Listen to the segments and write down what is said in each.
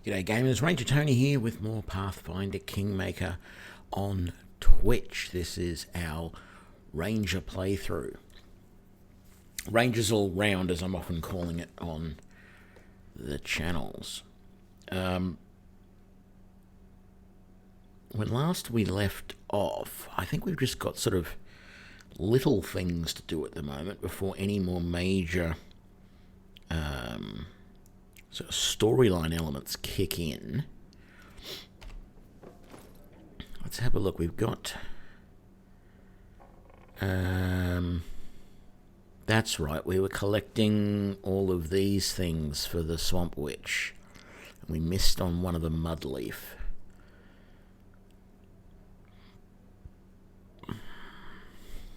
G'day gamers, Ranger Tony here with more Pathfinder Kingmaker on Twitch. This is our Ranger playthrough. Rangers all round, as I'm often calling it on the channels. When last we left off, I think we've just got sort of little things to do at the moment before any more major sort of storyline elements kick in. Let's have a look. We've got that's right, we were collecting all of these things for the Swamp Witch. We missed on one of the Mudleaf.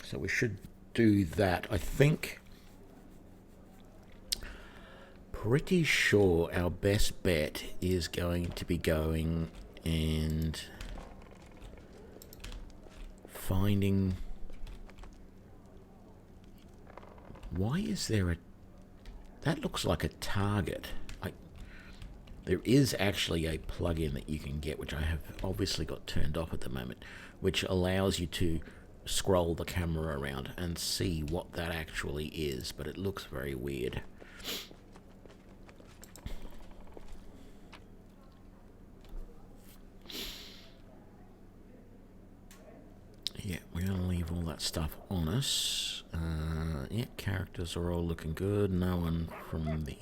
So we should do that. I think, pretty sure our best bet is going to be going and finding... Why is there a... That looks like a target. There is actually a plugin that you can get, which I have obviously got turned off at the moment, which allows you to scroll the camera around and see what that actually is, but it looks very weird. Yeah, we're going to leave all that stuff on us. Yeah, characters are all looking good. No one from the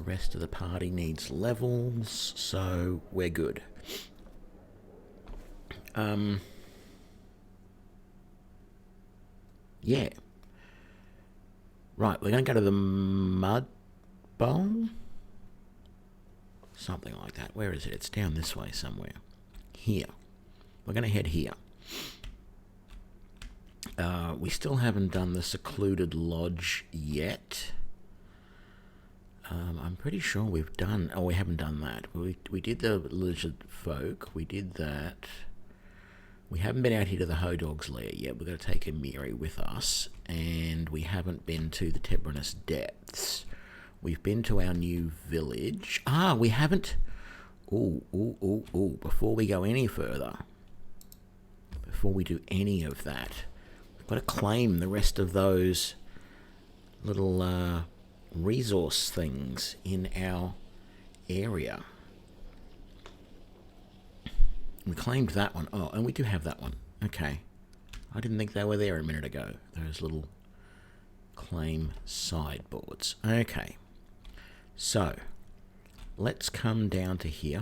rest of the party needs levels, so we're good. Yeah. Right, we're going to go to the Mud Bowl? Something like that. Where is it? It's down this way somewhere. Here. We're going to head here. We still haven't done the Secluded Lodge yet. I'm pretty sure we've done... Oh, we haven't done that. We did the Lizard Folk. We did that. We haven't been out here to the Hodog's Lair yet. We're going to take Amiri with us. And we haven't been to the Tebranus Depths. We've been to our new village. Ah, we haven't... Ooh. Before we go any further, before we do any of that, we've got to claim the rest of those little resource things in our area. We claimed that one. Oh, and we do have that one. Okay. I didn't think they were there a minute ago. Those little claim sideboards. Okay. So, let's come down to here.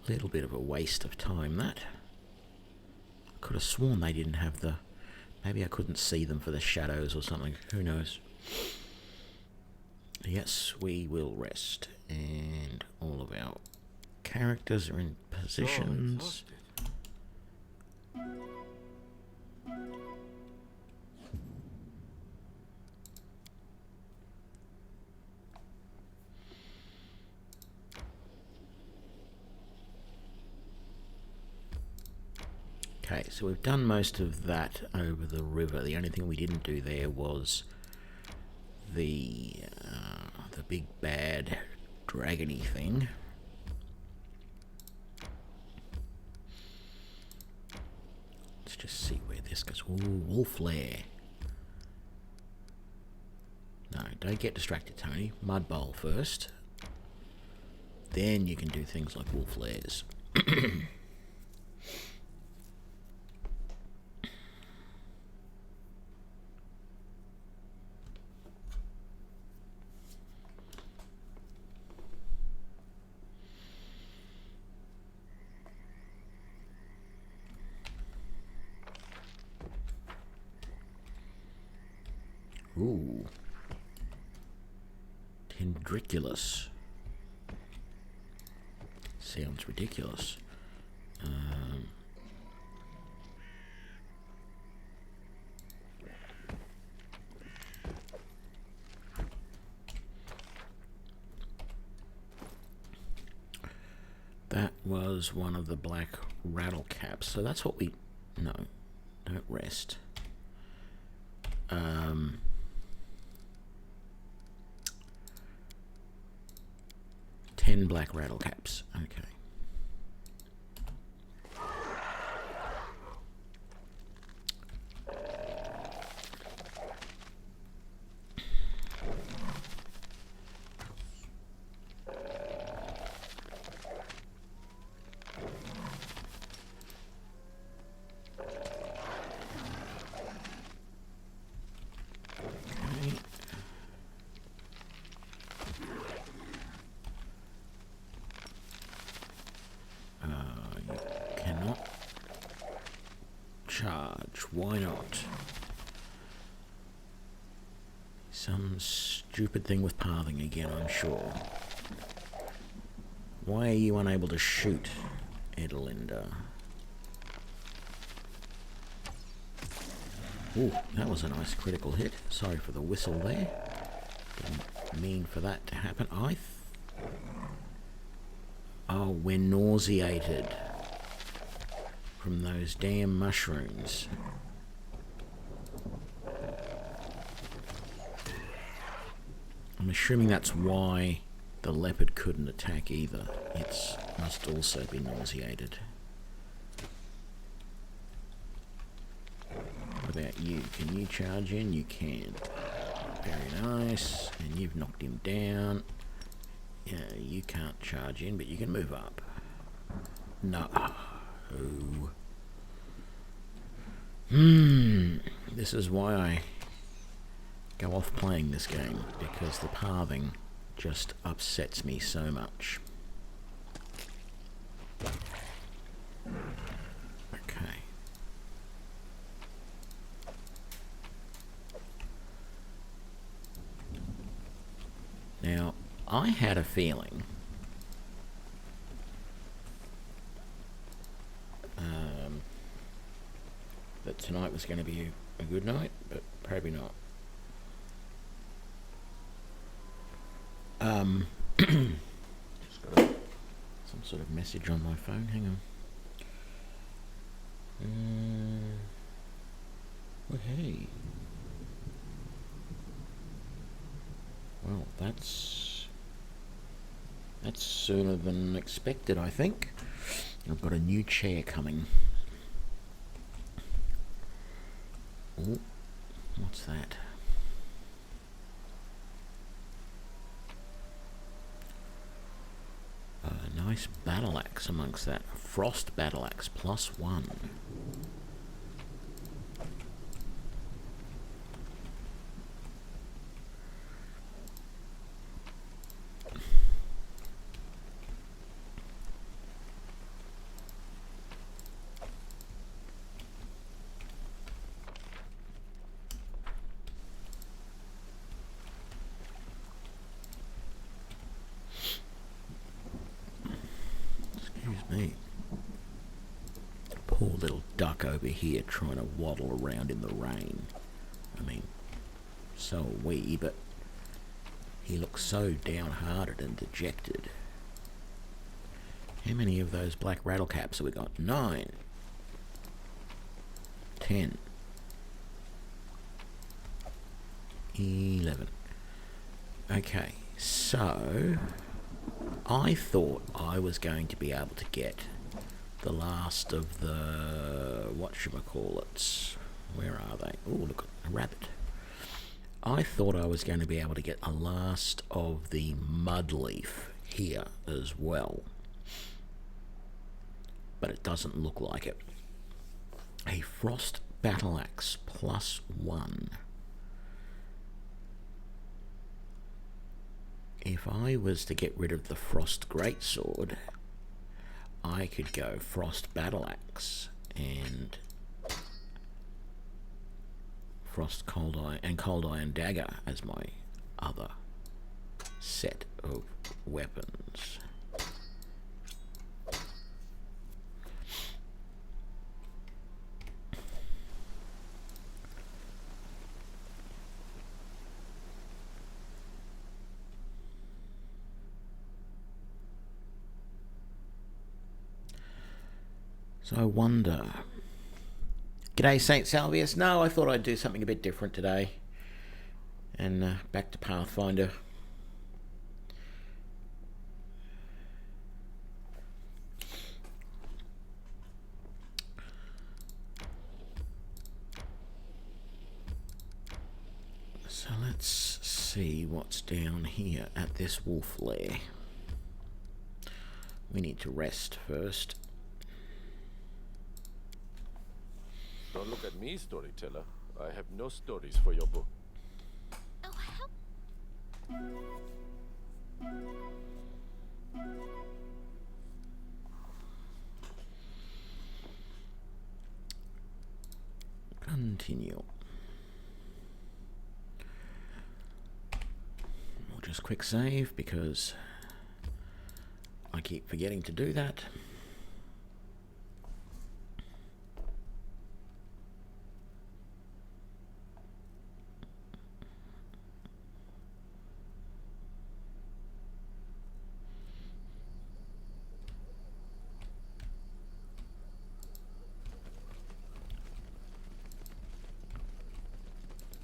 Little bit of a waste of time, that. I could have sworn they didn't have the... Maybe I couldn't see them for the shadows or something. Who knows? Yes, we will rest. And all of our characters are in positions. Okay, so we've done most of that over the river. The only thing we didn't do there was the big bad dragony thing. Let's just see where this goes. Ooh, wolf lair. No, don't get distracted, Tony. Mud bowl first. Then you can do things like wolf lairs. Ooh. Tendriculus. Sounds ridiculous. That was one of the black rattle caps. So that's what we... No, don't rest. 10 black rattlecaps. Okay. Charge. Why not? Some stupid thing with pathing again, I'm sure. Why are you unable to shoot, Edelinda? Ooh, that was a nice critical hit. Sorry for the whistle there. Didn't mean for that to happen. Oh, we're nauseated from those damn mushrooms. I'm assuming that's why the leopard couldn't attack either. It must also be nauseated. What about you? Can you charge in? You can. Very nice. And you've knocked him down. Yeah, you can't charge in, but you can move up. No. Oh. This is why I go off playing this game, because the pathing just upsets me so much. Okay. Now, I had a feeling that tonight was going to be a good night, but probably not. Just got some sort of message on my phone. Hang on. Well, hey. Well, that's sooner than expected, I think. I've got a new chair coming. Oh, what's that? A nice battle axe amongst that. A frost battle axe +1. Me. Poor little duck over here trying to waddle around in the rain. I mean, so are we, but he looks so downhearted and dejected. How many of those black rattlecaps have we got? 9. 10. 11. Okay, so I thought I was going to be able to get the last of the whatchamacallits. Where are they? Oh, look, a rabbit. I thought I was going to be able to get a last of the mudleaf here as well. But it doesn't look like it. A frost battle axe +1. If I was to get rid of the Frost Greatsword, I could go Frost Battle Axe and Frost Cold Iron and Cold Iron Dagger as my other set of weapons. So I wonder. G'day, St. Salvius. No, I thought I'd do something a bit different today. And back to Pathfinder. So let's see what's down here at this wolf lair. We need to rest first. Don't look at me, storyteller. I have no stories for your book. Oh, help. Continue. We'll just quick save because I keep forgetting to do that.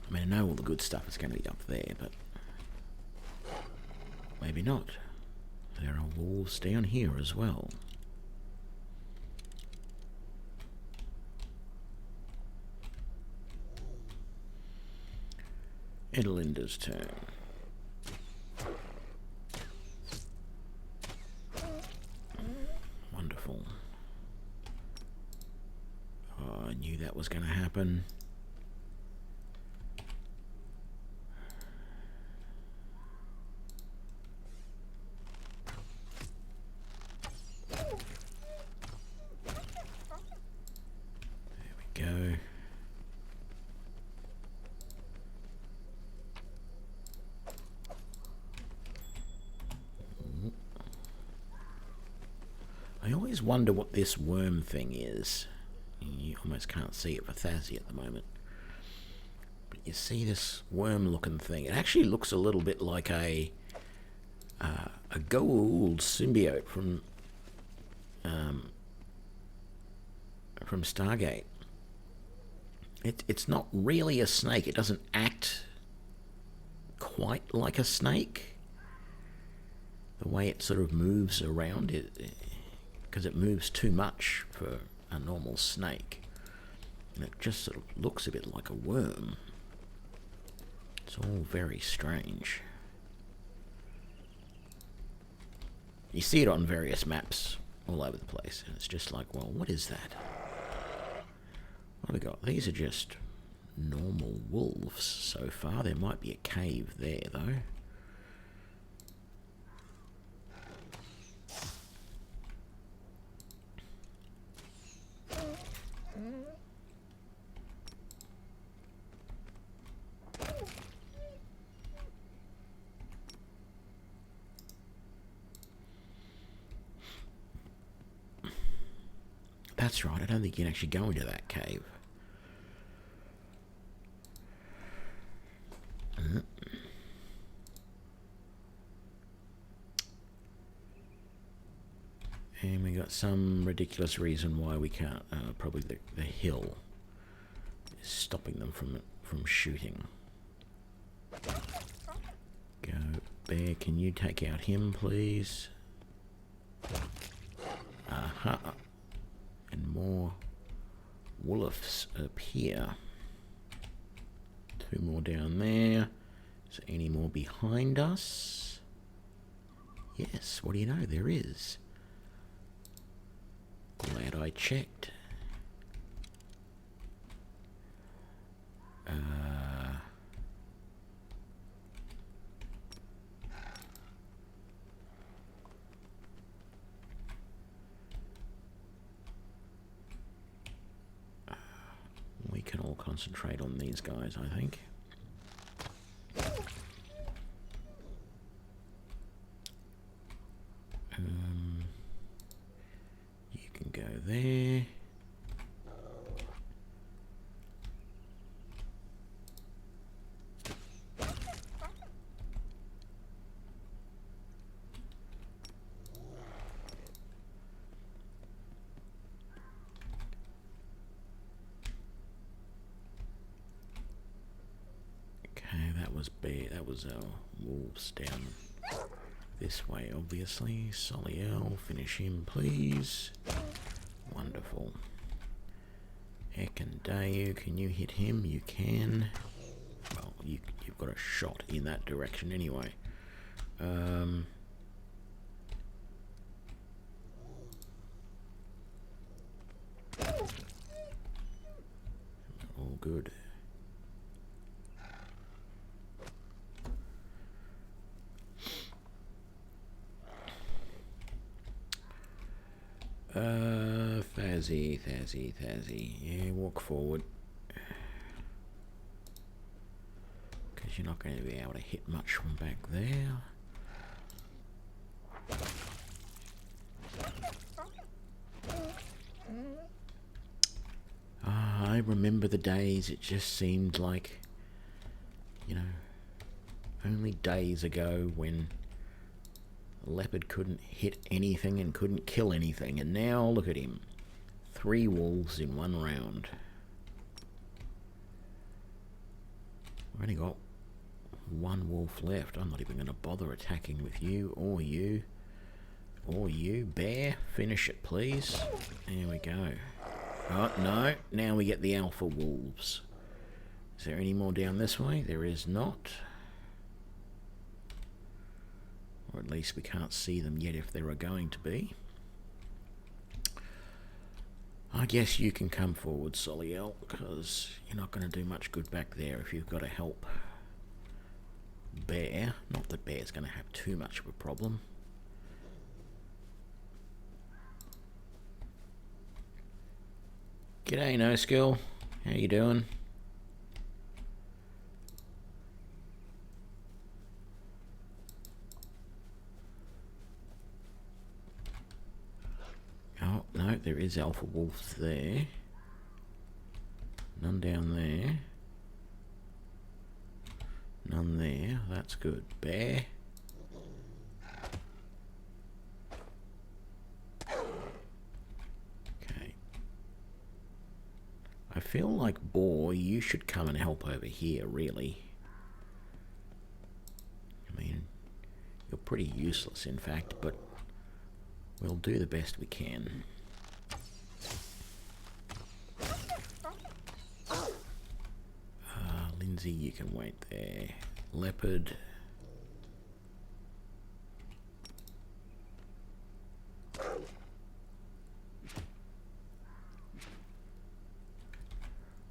I mean, I know all the good stuff is going to be up there, but maybe not. There are wolves down here as well. Edelinda's turn. Wonderful. Oh, I knew that was going to happen. Go. I always wonder what this worm thing is. You almost can't see it for Thazzy at the moment. But you see this worm-looking thing. It actually looks a little bit like a gold symbiote from Stargate. It's not really a snake. It doesn't act quite like a snake. The way it sort of moves around it, because it moves too much for a normal snake. And it just sort of looks a bit like a worm. It's all very strange. You see it on various maps all over the place, and it's just like, well, what is that? What have we got? These are just normal wolves so far. There might be a cave there, though. That's right, I don't think you can actually go into that cave. And we got some ridiculous reason why we can't. Probably the hill is stopping them from shooting. Go, Bear. Can you take out him, please? Aha. And more wolves up here. 2 more down there. Is there any more behind us? Yes, what do you know? There is. Glad I checked. We can all concentrate on these guys, I think. You can go there. That was our wolves down this way, obviously. Soliel, finish him, please. Wonderful. Ekandayu, can you hit him? You can. Well, you've got a shot in that direction anyway. All good. Thazzy. Yeah, walk forward. Because you're not going to be able to hit much from back there. I remember the days it just seemed like, you know, only days ago when a leopard couldn't hit anything and couldn't kill anything, and now look at him. 3 wolves in 1 round. We've only got 1 wolf left. I'm not even going to bother attacking with you or you. Or you. Bear, finish it please. There we go. Oh, no. Now we get the alpha wolves. Is there any more down this way? There is not. Or at least we can't see them yet if there are going to be. I guess you can come forward, Soliel, because you're not going to do much good back there if you've got to help Bear. Not that Bear's going to have too much of a problem. G'day, No Skill. How you doing? Oh, no, there is alpha wolves there. None down there. None there. That's good. Bear. Okay. I feel like Boar, you should come and help over here, really. I mean, you're pretty useless, in fact, but we'll do the best we can. Linzi, you can wait there. Leopard.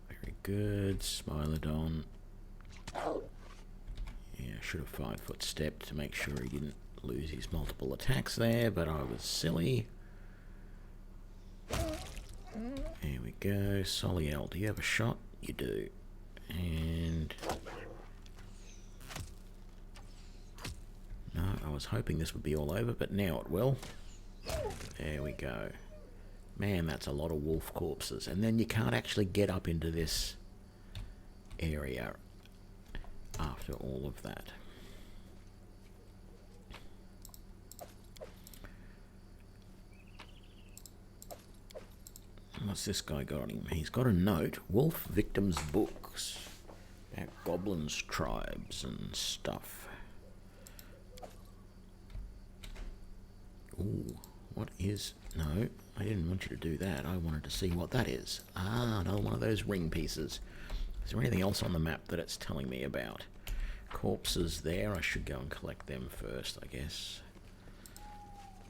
Very good. Smilodon. Yeah, should have 5-foot stepped to make sure he didn't lose his multiple attacks there, but I was silly. There we go. Soliel, do you have a shot? You do. And no, I was hoping this would be all over, but now it will. There we go. Man, that's a lot of wolf corpses. And then you can't actually get up into this area after all of that. What's this guy got on him? He's got a note. Wolf Victims Books. About goblins, tribes and stuff. Ooh, what is... No, I didn't want you to do that. I wanted to see what that is. Ah, another one of those ring pieces. Is there anything else on the map that it's telling me about? Corpses there. I should go and collect them first, I guess.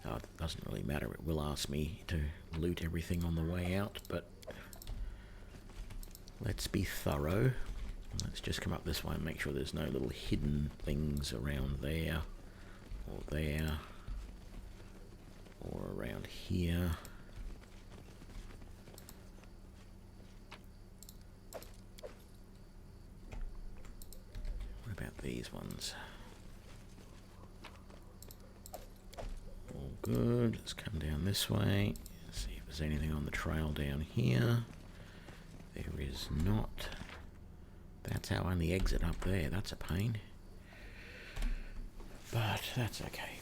Oh, it doesn't really matter. It will ask me to loot everything on the way out, but let's be thorough. Let's just come up this way and make sure there's no little hidden things around there, or there, or around here. What about these ones? All good. Let's come down this way. See if there's anything on the trail down here. There is not. That's our only exit up there. That's a pain. But that's okay.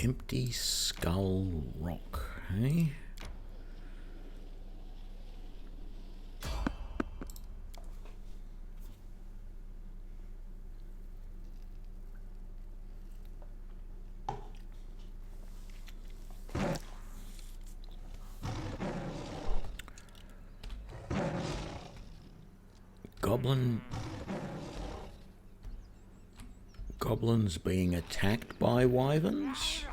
Empty Skull Rock, eh? Goblins being attacked by wyverns?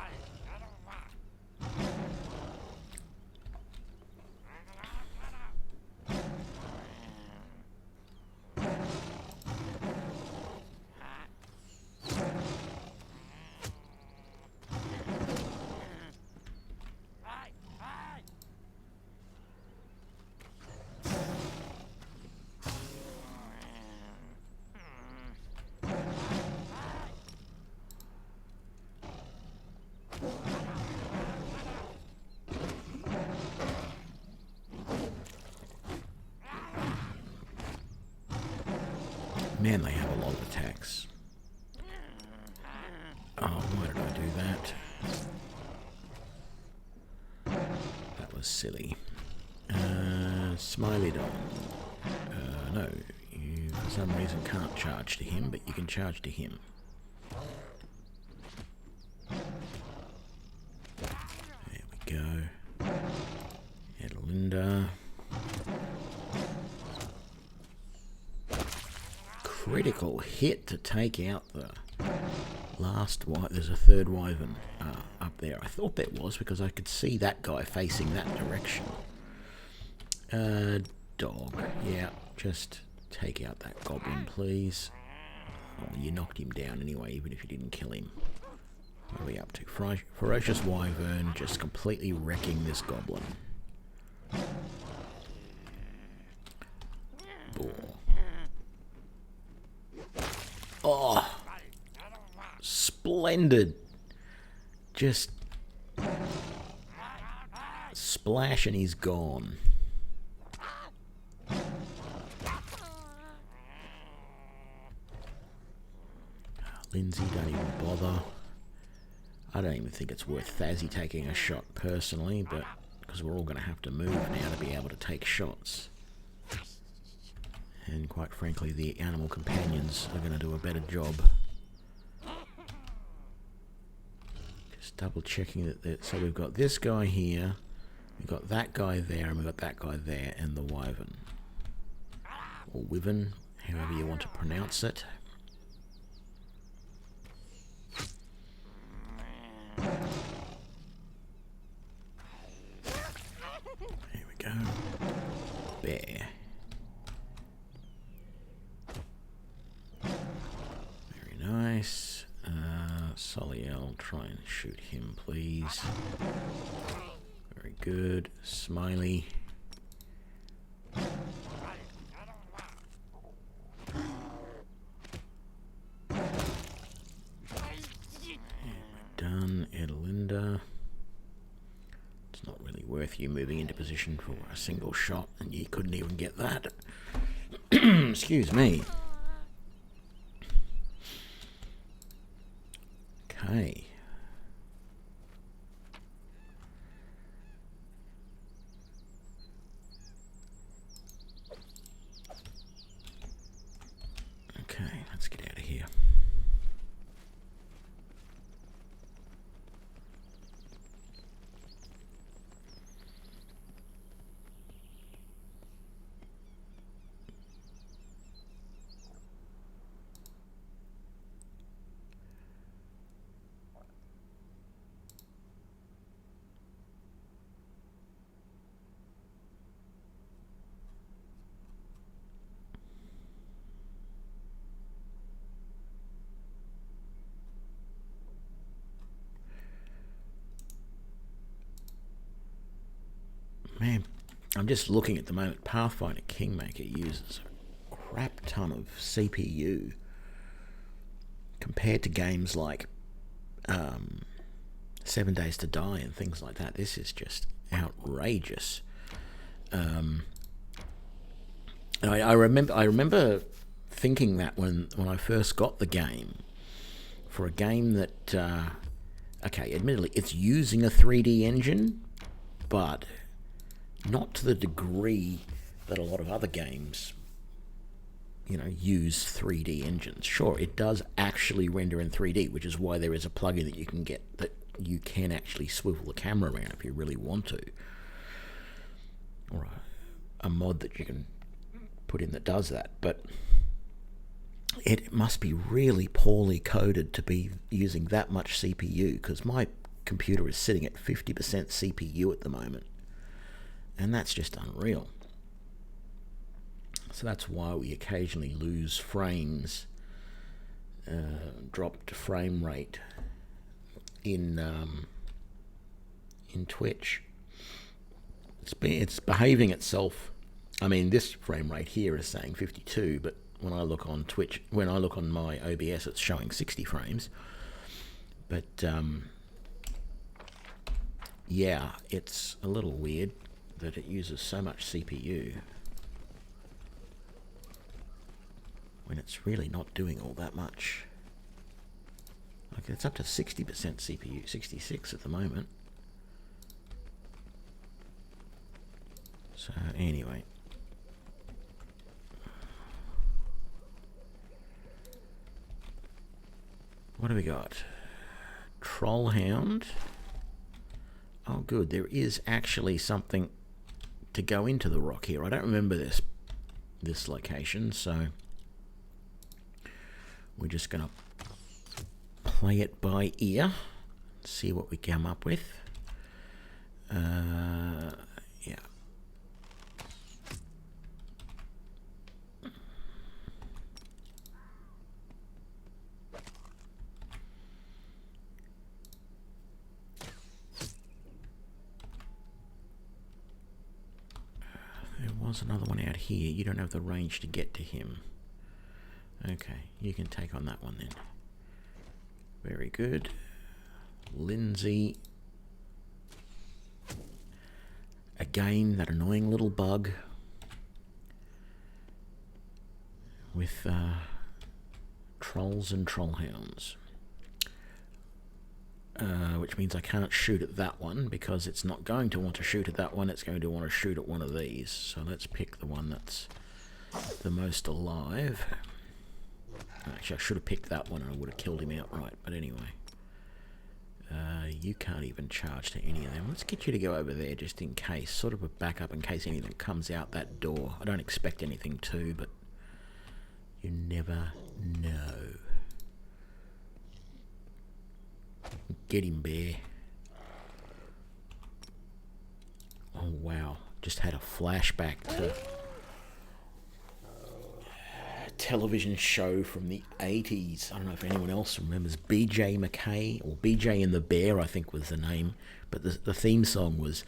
Man, they have a lot of attacks. Oh, why did I do that? That was silly. Smiley Don. No, you for some reason can't charge to him, but you can charge to him. There we go. Edelinda. Critical hit to take out the last wyvern. There's a third wyvern up there. I thought there was because I could see that guy facing that direction. Dog. Yeah, just take out that goblin, please. Oh, you knocked him down anyway, even if you didn't kill him. What are we up to? Ferocious wyvern just completely wrecking this goblin. Boar. Oh, splendid. Just splash and he's gone. Linzi, don't even bother. I don't even think it's worth Thazzy taking a shot personally, but because we're all going to have to move now to be able to take shots. And quite frankly, the animal companions are going to do a better job. Just double checking that. So we've got this guy here, we've got that guy there, and we've got that guy there, and the wyvern. Or wyvern, however you want to pronounce it. Here we go. Bear. Very nice. Soliel, try and shoot him, please. Very good. Smiley. Done. Edelinda. It's not really worth you moving into position for a single shot, and you couldn't even get that. Excuse me. Okay. Okay, let's get out of here. Man, I'm just looking at the moment. Pathfinder Kingmaker uses a crap ton of CPU compared to games like 7 Days to Die and things like that. This is just outrageous. I remember thinking that when I first got the game, for a game that okay, admittedly, it's using a 3D engine, but not to the degree that a lot of other games, use 3D engines. Sure, it does actually render in 3D, which is why there is a plugin that you can get that you can actually swivel the camera around if you really want to. Or a mod that you can put in that does that. But it must be really poorly coded to be using that much CPU, because my computer is sitting at 50% CPU at the moment. And that's just unreal. So that's why we occasionally lose frames, dropped frame rate in Twitch. It's behaving itself. I mean, this frame rate here is saying 52, but when I look on Twitch, when I look on my OBS, it's showing 60 frames. But yeah, it's a little weird that it uses so much CPU when it's really not doing all that much. Like, it's up to 60% CPU, 66 at the moment. So anyway, what do we got? Trollhound. Oh good, there is actually something to go into the rock here. I don't remember this location, so we're just gonna play it by ear, see what we come up with. Yeah. There was another one out here. You don't have the range to get to him. Okay, you can take on that one then. Very good. Linzi. Again, that annoying little bug with trolls and trollhounds. Which means I can't shoot at that one because it's not going to want to shoot at that one. It's going to want to shoot at one of these. So let's pick the one that's the most alive. Actually, I should have picked that one and I would have killed him outright. But anyway. You can't even charge to any of them. Let's get you to go over there just in case. Sort of a backup in case anything comes out that door. I don't expect anything to, but you never know. Get him, bear. Oh, wow. Just had a flashback to a television show from the 80s. I don't know if anyone else remembers BJ McKay, or BJ and the Bear, I think was the name. But the theme song was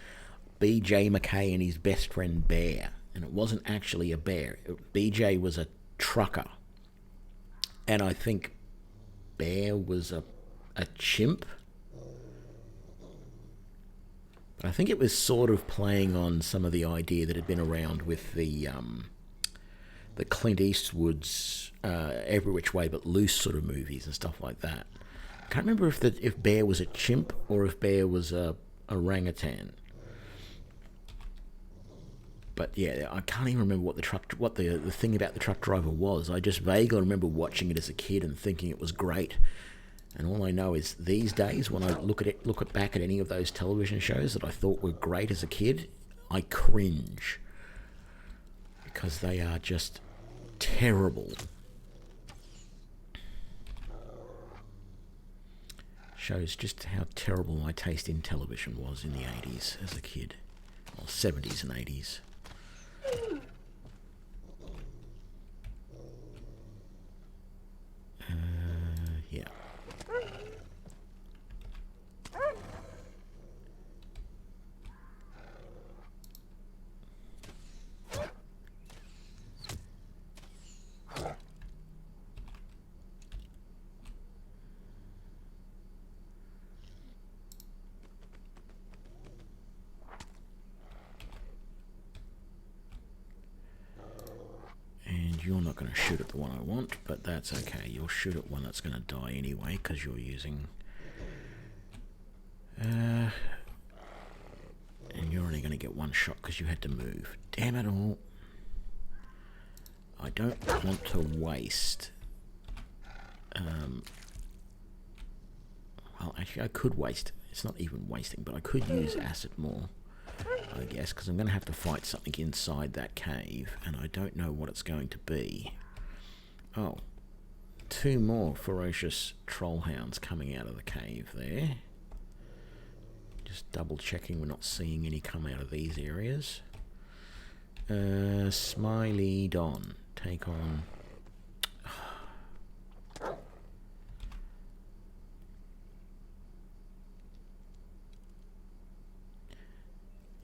BJ McKay and his best friend Bear. And it wasn't actually a bear. BJ was a trucker. And I think Bear was a chimp. But I think it was sort of playing on some of the idea that had been around with the Clint Eastwood's Every Which Way But Loose sort of movies and stuff like that. I can't remember if Bear was a chimp or if Bear was a orangutan. But yeah, I can't even remember what the thing about the truck driver was. I just vaguely remember watching it as a kid and thinking it was great. And all I know is these days, when I look back at any of those television shows that I thought were great as a kid, I cringe. Because they are just terrible. Shows just how terrible my taste in television was in the 80s as a kid. Well, 70s and 80s. Yeah. You're not going to shoot at the one I want, but that's okay. You'll shoot at one that's going to die anyway, because you're using And you're only going to get one shot because you had to move. Damn it all. I don't want to waste... well, actually, I could waste... It's not even wasting, but I could use acid more, I guess, because I'm going to have to fight something inside that cave, and I don't know what it's going to be. Oh. 2 more ferocious trollhounds coming out of the cave there. Just double checking we're not seeing any come out of these areas. Smiley Don. Take on...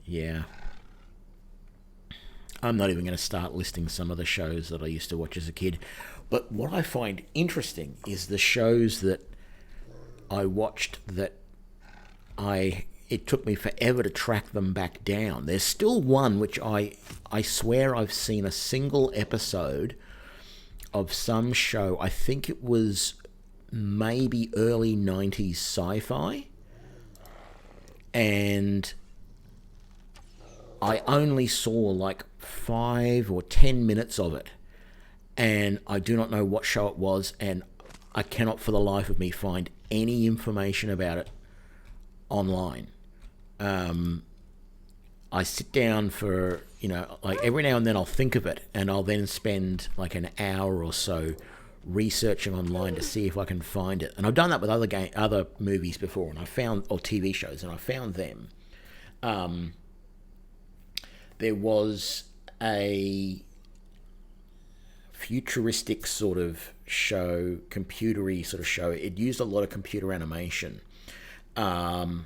Yeah. I'm not even going to start listing some of the shows that I used to watch as a kid. But what I find interesting is the shows that I watched that it took me forever to track them back down. There's still one which I swear I've seen a single episode of some show. I think it was maybe early 90s sci-fi. And I only saw like 5 or 10 minutes of it, and I do not know what show it was, and I cannot for the life of me find any information about it online. I sit down for, like every now and then I'll think of it, and I'll then spend like an hour or so researching online to see if I can find it. And I've done that with other movies before, and or TV shows, and I found them. There was a futuristic sort of show, computery sort of show. It used a lot of computer animation. Was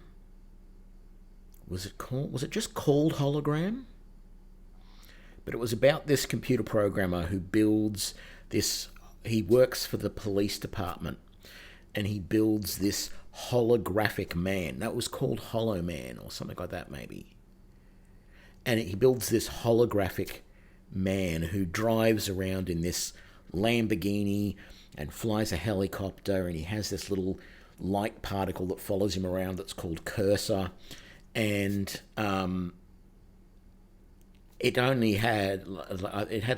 it just called Hologram? But it was about this computer programmer who builds this... He works for the police department, and he builds this holographic man. That was called Hollow Man or something like that, maybe. And he builds this holographic man who drives around in this Lamborghini and flies a helicopter, and he has this little light particle that follows him around that's called Cursor. And it had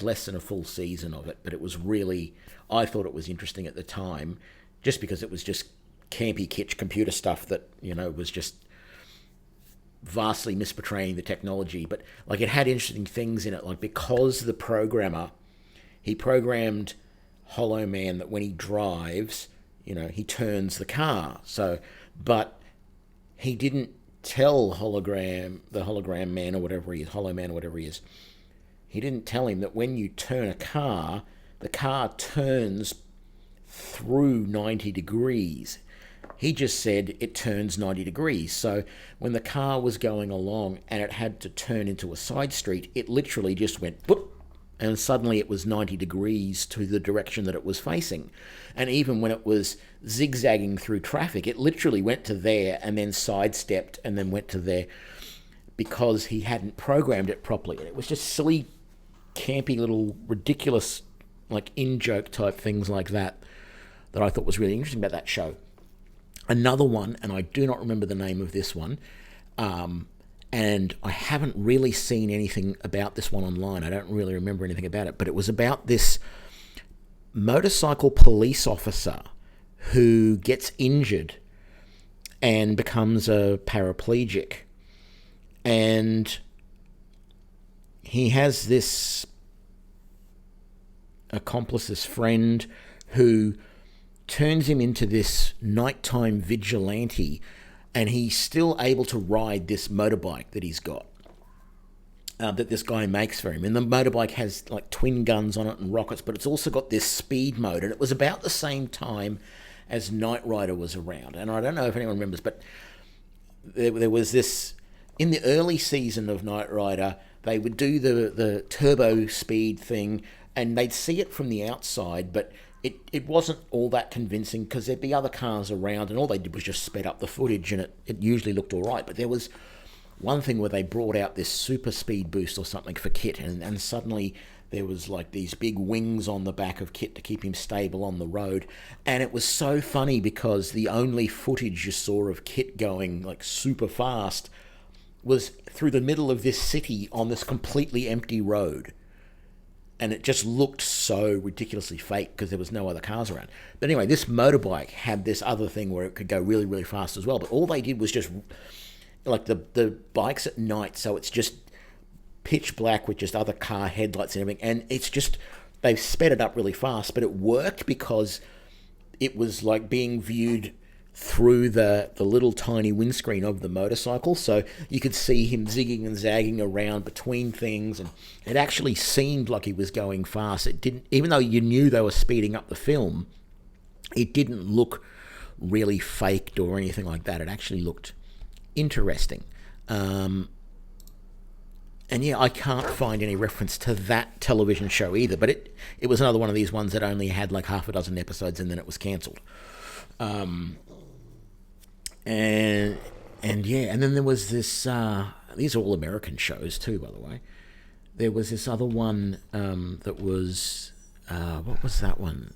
less than a full season of it, but it was really... I thought it was interesting at the time, just because it was just campy kitsch computer stuff that, was just vastly misportraying the technology. But like, it had interesting things in it, like because the programmer, he programmed Hollow Man that when he drives, he turns the car. So, but he didn't tell the hologram man or whatever he is, Hollow Man or whatever he is, he didn't tell him that when you turn a car, the car turns through 90 degrees. He just said it turns 90 degrees. So when the car was going along and it had to turn into a side street, it literally just went boop, and suddenly it was 90 degrees to the direction that it was facing. And even when it was zigzagging through traffic, it literally went to there and then sidestepped and then went to there, because he hadn't programmed it properly. And it was just silly, campy little ridiculous, like in-joke type things like that I thought was really interesting about that show. Another one, and I do not remember the name of this one, and I haven't really seen anything about this one online. I don't really remember anything about it, but it was about this motorcycle police officer who gets injured and becomes a paraplegic. And he has this accomplice, this friend, who turns him into this nighttime vigilante, and he's still able to ride this motorbike that he's got, that this guy makes for him. And the motorbike has like twin guns on it and rockets, but it's also got this speed mode. And it was about the same time as Knight Rider was around. And I don't know if anyone remembers, but there was this, in the early season of Knight Rider, they would do the turbo speed thing, and they'd see it from the outside, but it wasn't all that convincing, because there'd be other cars around, and all they did was just sped up the footage, and it usually looked all right. But there was one thing where they brought out this super speed boost or something for Kit, and suddenly there was like these big wings on the back of Kit to keep him stable on the road. And it was so funny because the only footage you saw of Kit going like super fast was through the middle of this city on this completely empty road. And it just looked so ridiculously fake because there was no other cars around. But anyway, this motorbike had this other thing where it could go really, really fast as well. But all they did was just, like, the bike's at night, so it's just pitch black with just other car headlights and everything. And it's just, they've sped it up really fast. But it worked because it was, like, being viewed through the little tiny windscreen of the motorcycle, so you could see him zigging and zagging around between things, and it actually seemed like he was going fast. It didn't, even though you knew they were speeding up the film, it didn't look really faked or anything like that. It actually looked interesting. And yeah, I can't find any reference to that television show either, but it was another one of these ones that only had like half a dozen episodes and then it was cancelled. And yeah, and then there was this, these are all American shows too, by the way. There was this other one that was, what was that one?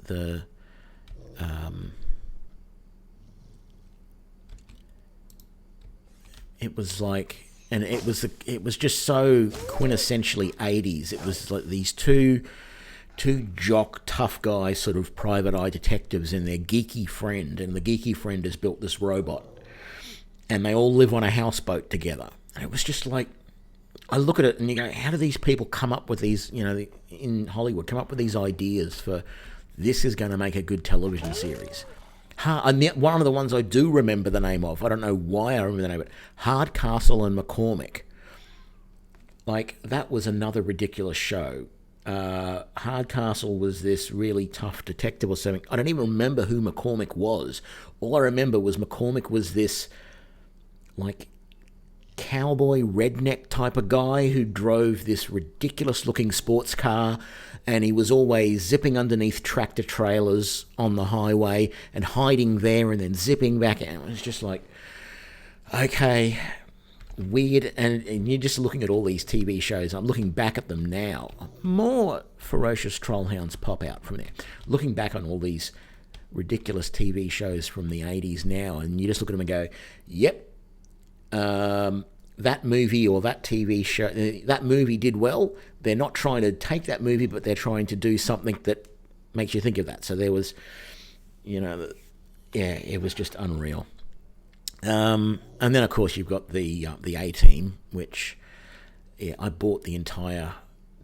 It was like, and it was just so quintessentially 80s. It was like these two jock tough guys, sort of private eye detectives, and their geeky friend, and the geeky friend has built this robot, and they all live on a houseboat together. And it was just like, I look at it and you go, how do these people come up with these, you know, in Hollywood, come up with these ideas for this is going to make a good television series? And one of the ones I do remember the name of, I don't know why I remember the name of it, Hardcastle and McCormick. Like, that was another ridiculous show. Hardcastle was this really tough detective or something. I don't even remember who McCormick was. All I remember was McCormick was this, like, cowboy redneck type of guy who drove this ridiculous looking sports car, and he was always zipping underneath tractor trailers on the highway and hiding there and then zipping back. And it was just like, okay, weird. And you're just looking at all these TV shows. I'm looking back at them now. More ferocious trollhounds pop out from there. Looking back on all these ridiculous TV shows from the 80s now, and you just look at them and go, yep, that movie or that TV show, that movie did well. They're not trying to take that movie, but they're trying to do something that makes you think of that. So there was, you know, yeah, it was just unreal. And then, of course, you've got the A-Team, which, yeah, I bought the entire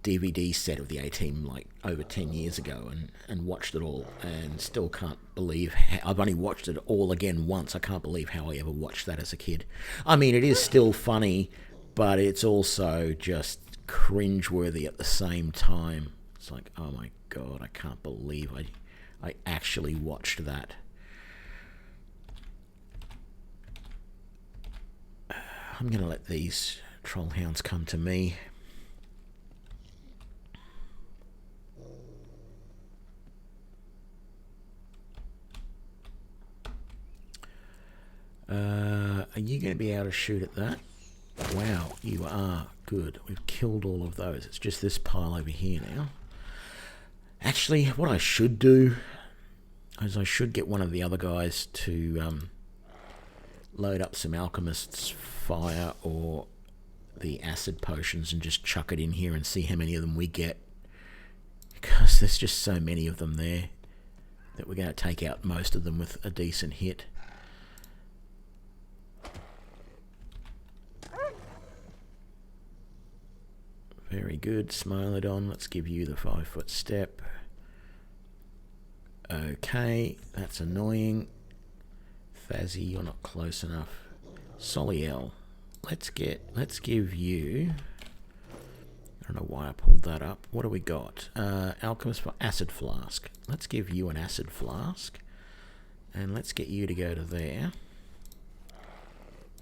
DVD set of the A-Team like over 10 years ago and watched it all, and still can't believe I've only watched it all again once. I can't believe how I ever watched that as a kid. I mean, it is still funny, but it's also just cringeworthy at the same time. It's like, oh my God, I can't believe I actually watched that. I'm going to let these trollhounds come to me. Are you going to be able to shoot at that? Wow, you are. Good. We've killed all of those. It's just this pile over here now. Actually, what I should do is I should get one of the other guys to load up some Alchemist's Fire or the acid potions and just chuck it in here and see how many of them we get. Because there's just so many of them there that we're going to take out most of them with a decent hit. Very good, Smilodon. Let's give you the 5-foot step. Okay, that's annoying. Fazzy, you're not close enough. Soliel, let's give you. I don't know why I pulled that up. What do we got? Alchemist for Acid Flask. Let's give you an Acid Flask, and let's get you to go to there,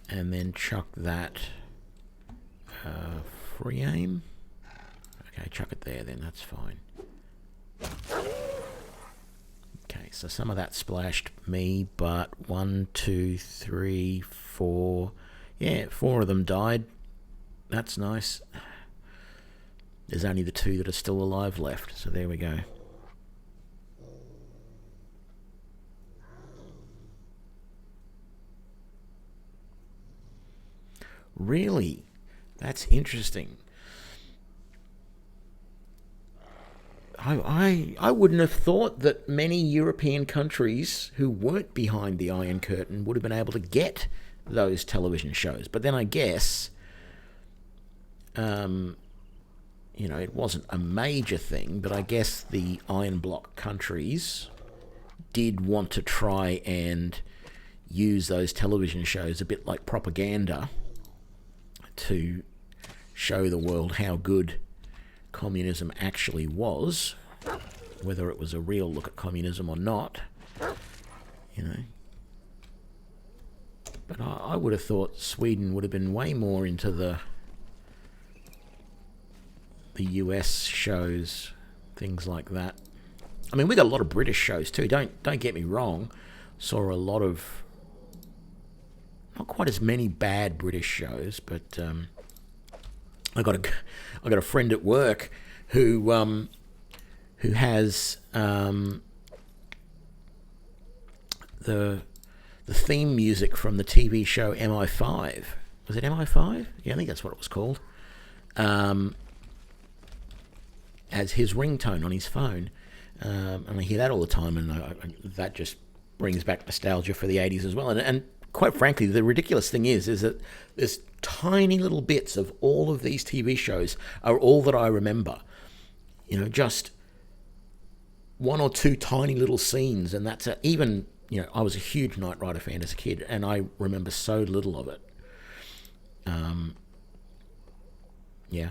and then chuck that. Free aim. Okay, chuck it there then, that's fine. Okay, so some of that splashed me, but 1, 2, 3, 4. Yeah, 4 of them died. That's nice. there's only the two that are still alive left. So there we go. Really? That's interesting. I wouldn't have thought that many European countries who weren't behind the Iron Curtain would have been able to get those television shows. But then I guess, it wasn't a major thing, but I guess the Iron Bloc countries did want to try and use those television shows a bit like propaganda to show the world how good communism actually was, whether it was a real look at communism or not, But I would have thought Sweden would have been way more into the US shows, things like that. I mean, we got a lot of British shows too. Don't get me wrong. Saw a lot of, not quite as many bad British shows, but I got a friend at work who has the theme music from the TV show MI5. Was it MI5? Yeah, I think that's what it was called. As his ringtone on his phone, and I hear that all the time, and that just brings back nostalgia for the 80s as well. And quite frankly, the ridiculous thing is that there's tiny little bits of all of these TV shows are all that I remember. Just one or two tiny little scenes, and that's it. Even, I was a huge Knight Rider fan as a kid, and I remember so little of it. Yeah.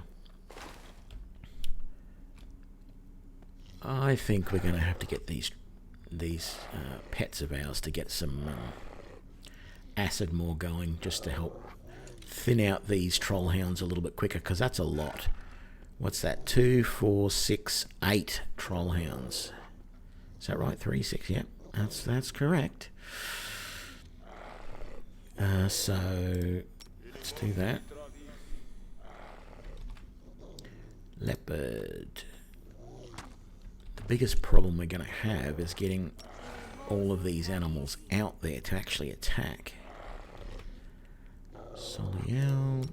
I think we're going to have to get these pets of ours to get some acid more going, just to help thin out these troll hounds a little bit quicker, because that's a lot. What's that? 2, 4, 6, 8 troll hounds. Is that right? 3, 6. Yep, that's correct. So let's do that. Leopard. The biggest problem we're going to have is getting all of these animals out there to actually attack. Soliel.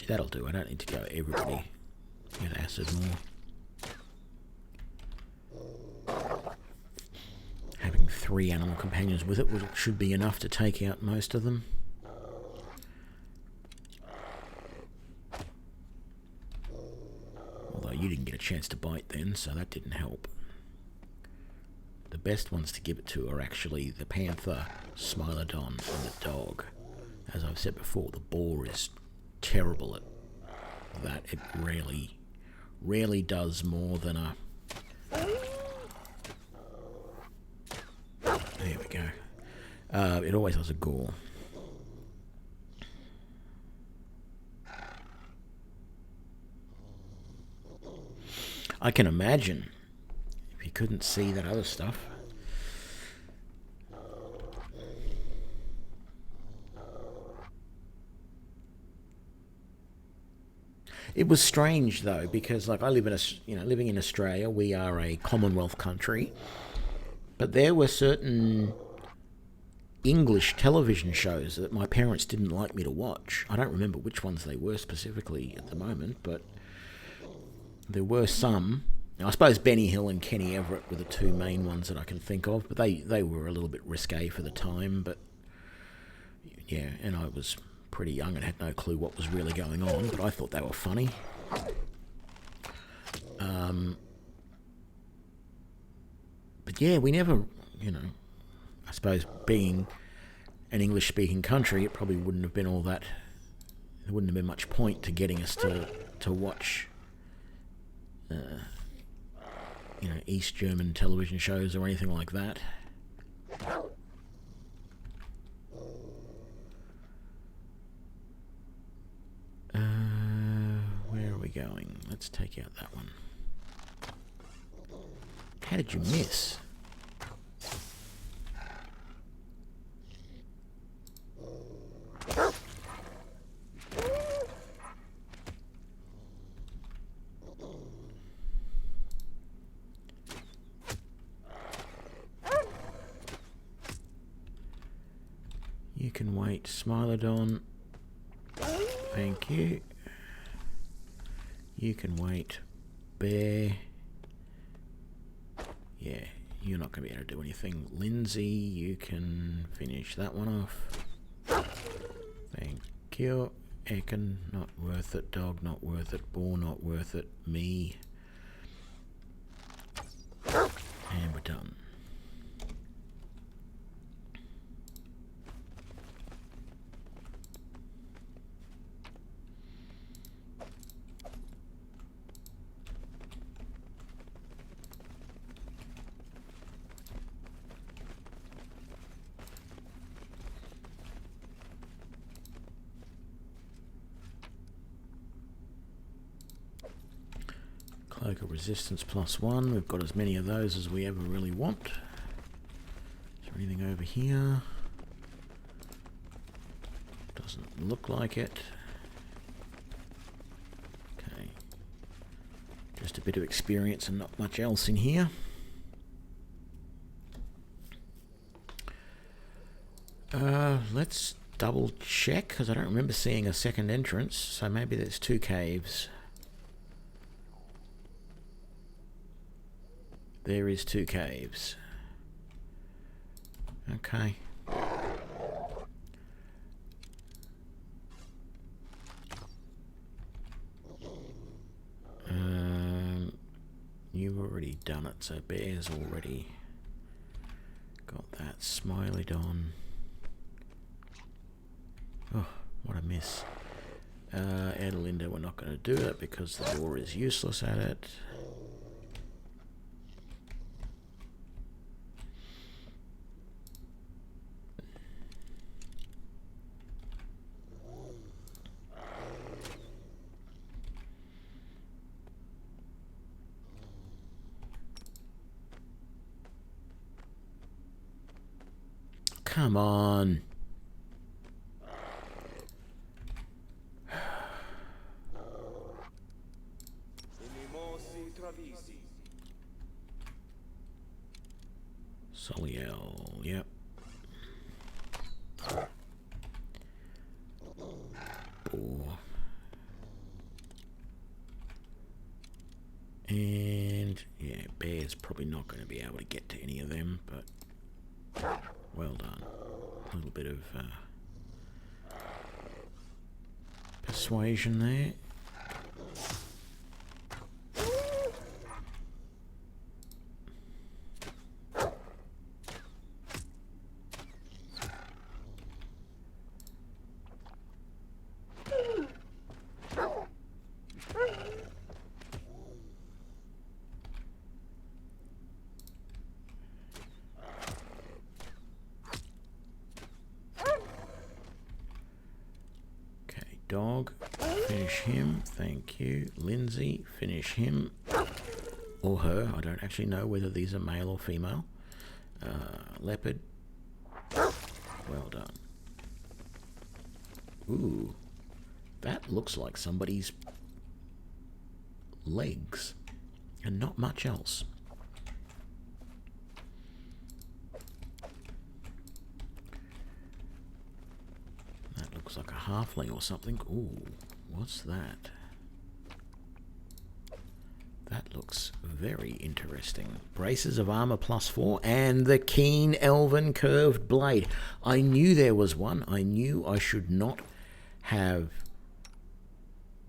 That'll do. I don't need to go everybody with acid more. Having 3 animal companions with it should be enough to take out most of them. Although you didn't get a chance to bite then, so that didn't help. The best ones to give it to are actually the panther, Smilodon, and the dog. As I've said before, the boar is terrible at that. It rarely does more than a... There we go. It always does a gore. I can imagine if you couldn't see that other stuff. It was strange though, because I live in living in Australia, we are a Commonwealth country, but there were certain English television shows that my parents didn't like me to watch. I don't remember which ones they were specifically at the moment, but there were some. Now, I suppose Benny Hill and Kenny Everett were the 2 main ones that I can think of, but they were a little bit risque for the time. But yeah, and I was pretty young and had no clue what was really going on, but I thought they were funny. But yeah, we never, I suppose being an English-speaking country, it probably wouldn't have been all that, there wouldn't have been much point to getting us to watch you know, East German television shows or anything like that. Where are we going? Let's take out that one. How did you miss? You can wait, Smilodon. Thank you. You can wait, Bear. Yeah, you're not going to be able to do anything. Linzi, you can finish that one off. Thank you. Ekin, not worth it. Dog, not worth it. Boar, not worth it. Me. And we're done. Cloak of Resistance +1. We've got as many of those as we ever really want. Is there anything over here? Doesn't look like it. Okay. Just a bit of experience and not much else in here. Let's double check, because I don't remember seeing a second entrance, so maybe there's 2 caves. There is 2 caves. Okay. You've already done it, so Bear's already got that. Smilodon. Oh, what a miss. Adelinda, we're not going to do it because the door is useless at it. Come on. Soliel, yep. Boar. And yeah, Bear's probably not going to be able to get to any of them, but well done. A little bit of persuasion there. Dog, finish him, thank you. Linzi, finish him. Or her, I don't actually know whether these are male or female. Leopard, well done. Ooh, that looks like somebody's legs, and not much else. Looks like a halfling or something. Ooh, what's that? That looks very interesting. Braces of armor +4 and the keen elven curved blade. I knew there was one. I knew I should not have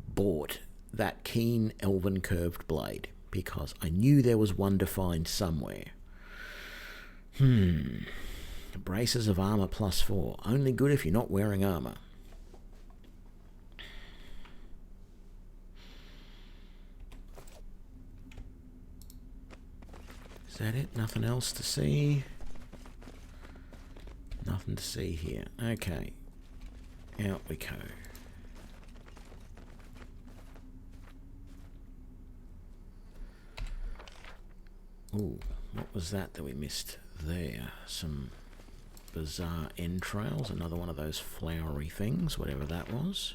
bought that keen elven curved blade because I knew there was one to find somewhere. Braces of armor +4. Only good if you're not wearing armor. Is that it? Nothing else to see? Nothing to see here. Okay. Out we go. Ooh, what was that we missed there? Some bizarre entrails, another one of those flowery things, whatever that was.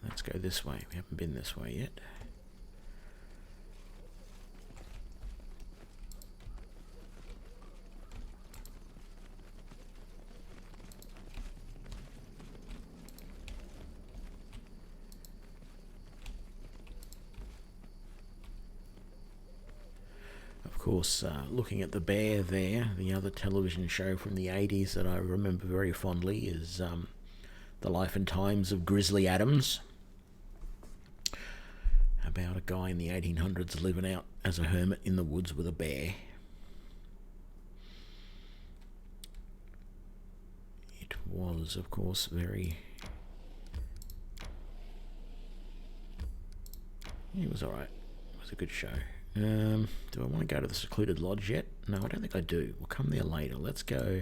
Let's go this way. We haven't been this way yet. Of course, looking at the bear there, the other television show from the 80s that I remember very fondly is The Life and Times of Grizzly Adams, about a guy in the 1800s living out as a hermit in the woods with a bear. It was, of course, very... It was alright. It was a good show. Do I want to go to the secluded lodge yet? No, I don't think I do. We'll come there later. Let's go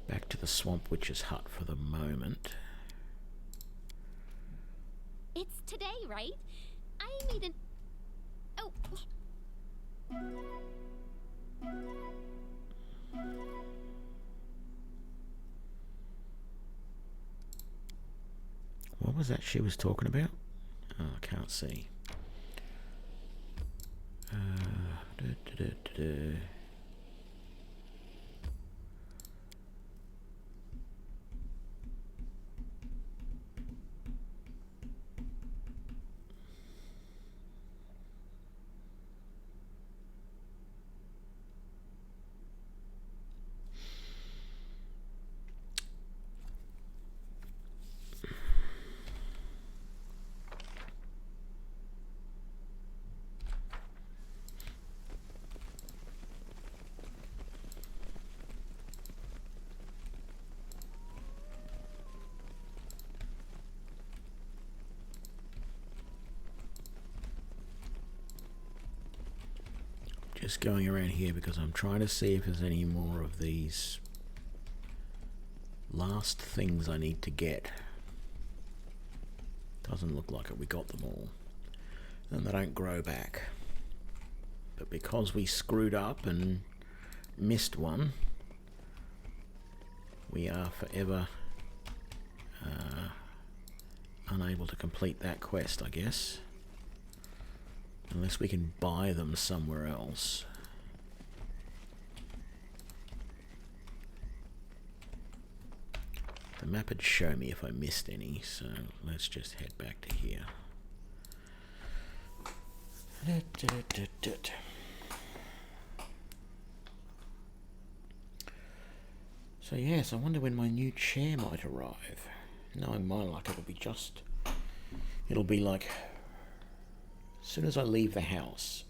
back to the Swamp Witch's hut for the moment. It's today, right? I made an... Oh. What was that she was talking about? Oh, I can't see. Just going around here because I'm trying to see if there's any more of these last things I need to get. Doesn't look like it. We got them all. And they don't grow back. But because we screwed up and missed one, we are forever unable to complete that quest, I guess. Unless we can buy them somewhere else. The map would show me if I missed any, so let's just head back to here. So yes, I wonder when my new chair might arrive. Knowing my luck, it'll be like... as soon as I leave the house.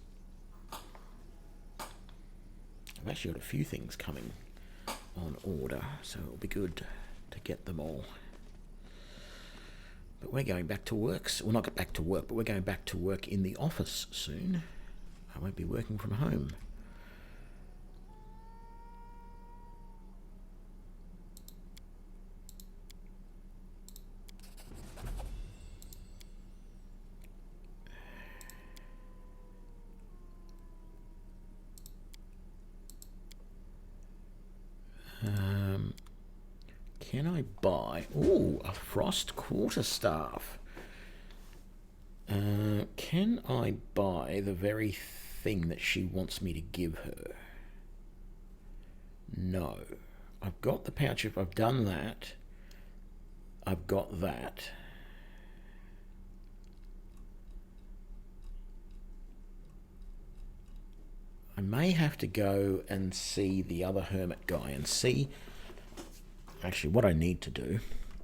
I've actually got a few things coming on order, so it'll be good to get them all. But we're going back to work. Well, not back to work, but we're going back to work in the office soon. I won't be working from home. Can I buy... Ooh, a frost quarterstaff. Can I buy the very thing that she wants me to give her? No. I've got the pouch. If I've done that, I've got that. I may have to go and see the other hermit guy and see... Actually, what I need to do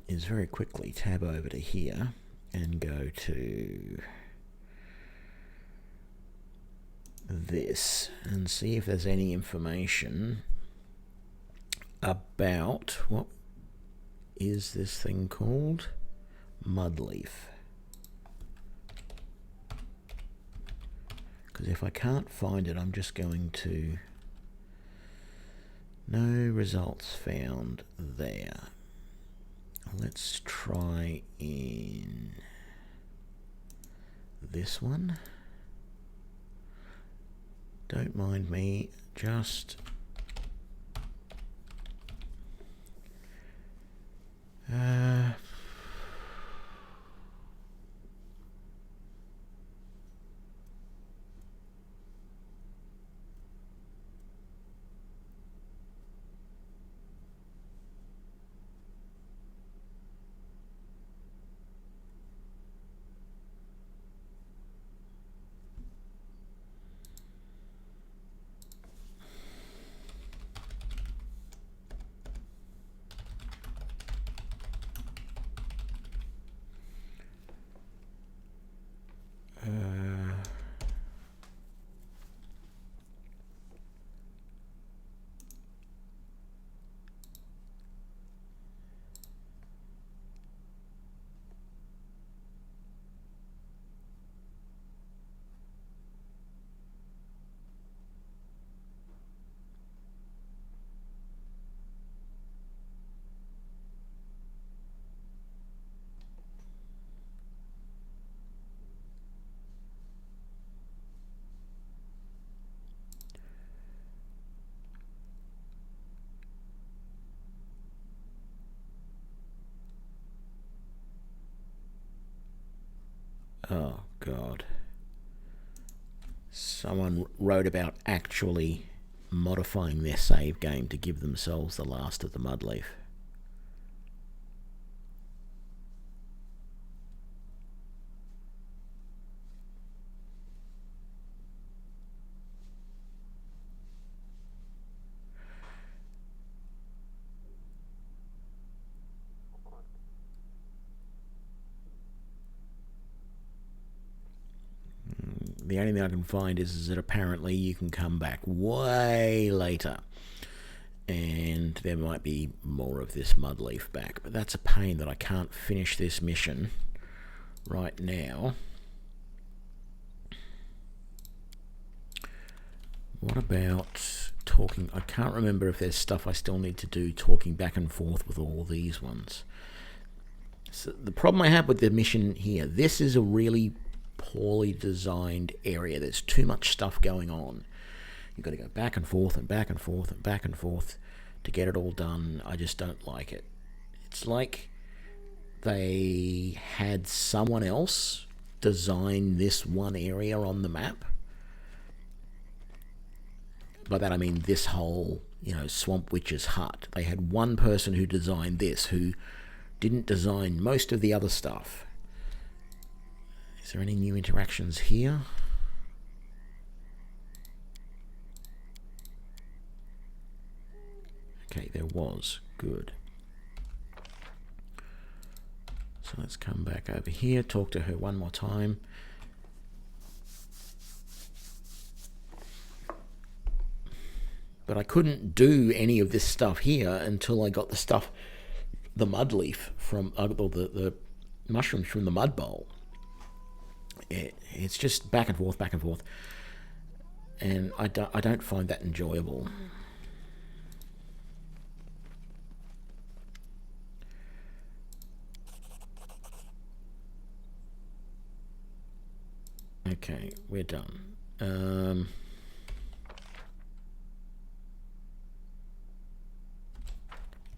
is very quickly tab over to here and go to this and see if there's any information about... what is this thing called? Mudleaf. Because if I can't find it, I'm just going to... No results found there. Let's try in this one. Don't mind me, just... Oh, God. Someone wrote about actually modifying their save game to give themselves the last of the Mudleaf. The only thing I can find is that apparently you can come back way later and there might be more of this Mudleaf back. But that's a pain that I can't finish this mission right now. What about talking? I can't remember if there's stuff I still need to do talking back and forth with all these ones. So the problem I have with the mission here, this is a really poorly designed area. There's too much stuff going on. You've got to go back and forth and back and forth and back and forth to get it all done. I just don't like it. It's like they had someone else design this one area on the map. By that I mean this whole, Swamp Witch's hut. They had one person who designed this, who didn't design most of the other stuff. Is there any new interactions here? Okay, there was. Good. So let's come back over here, talk to her one more time. But I couldn't do any of this stuff here until I got the Mudleaf from, or the mushrooms from the Mud Bowl. It's just back and forth, and I don't find that enjoyable. Okay, we're done.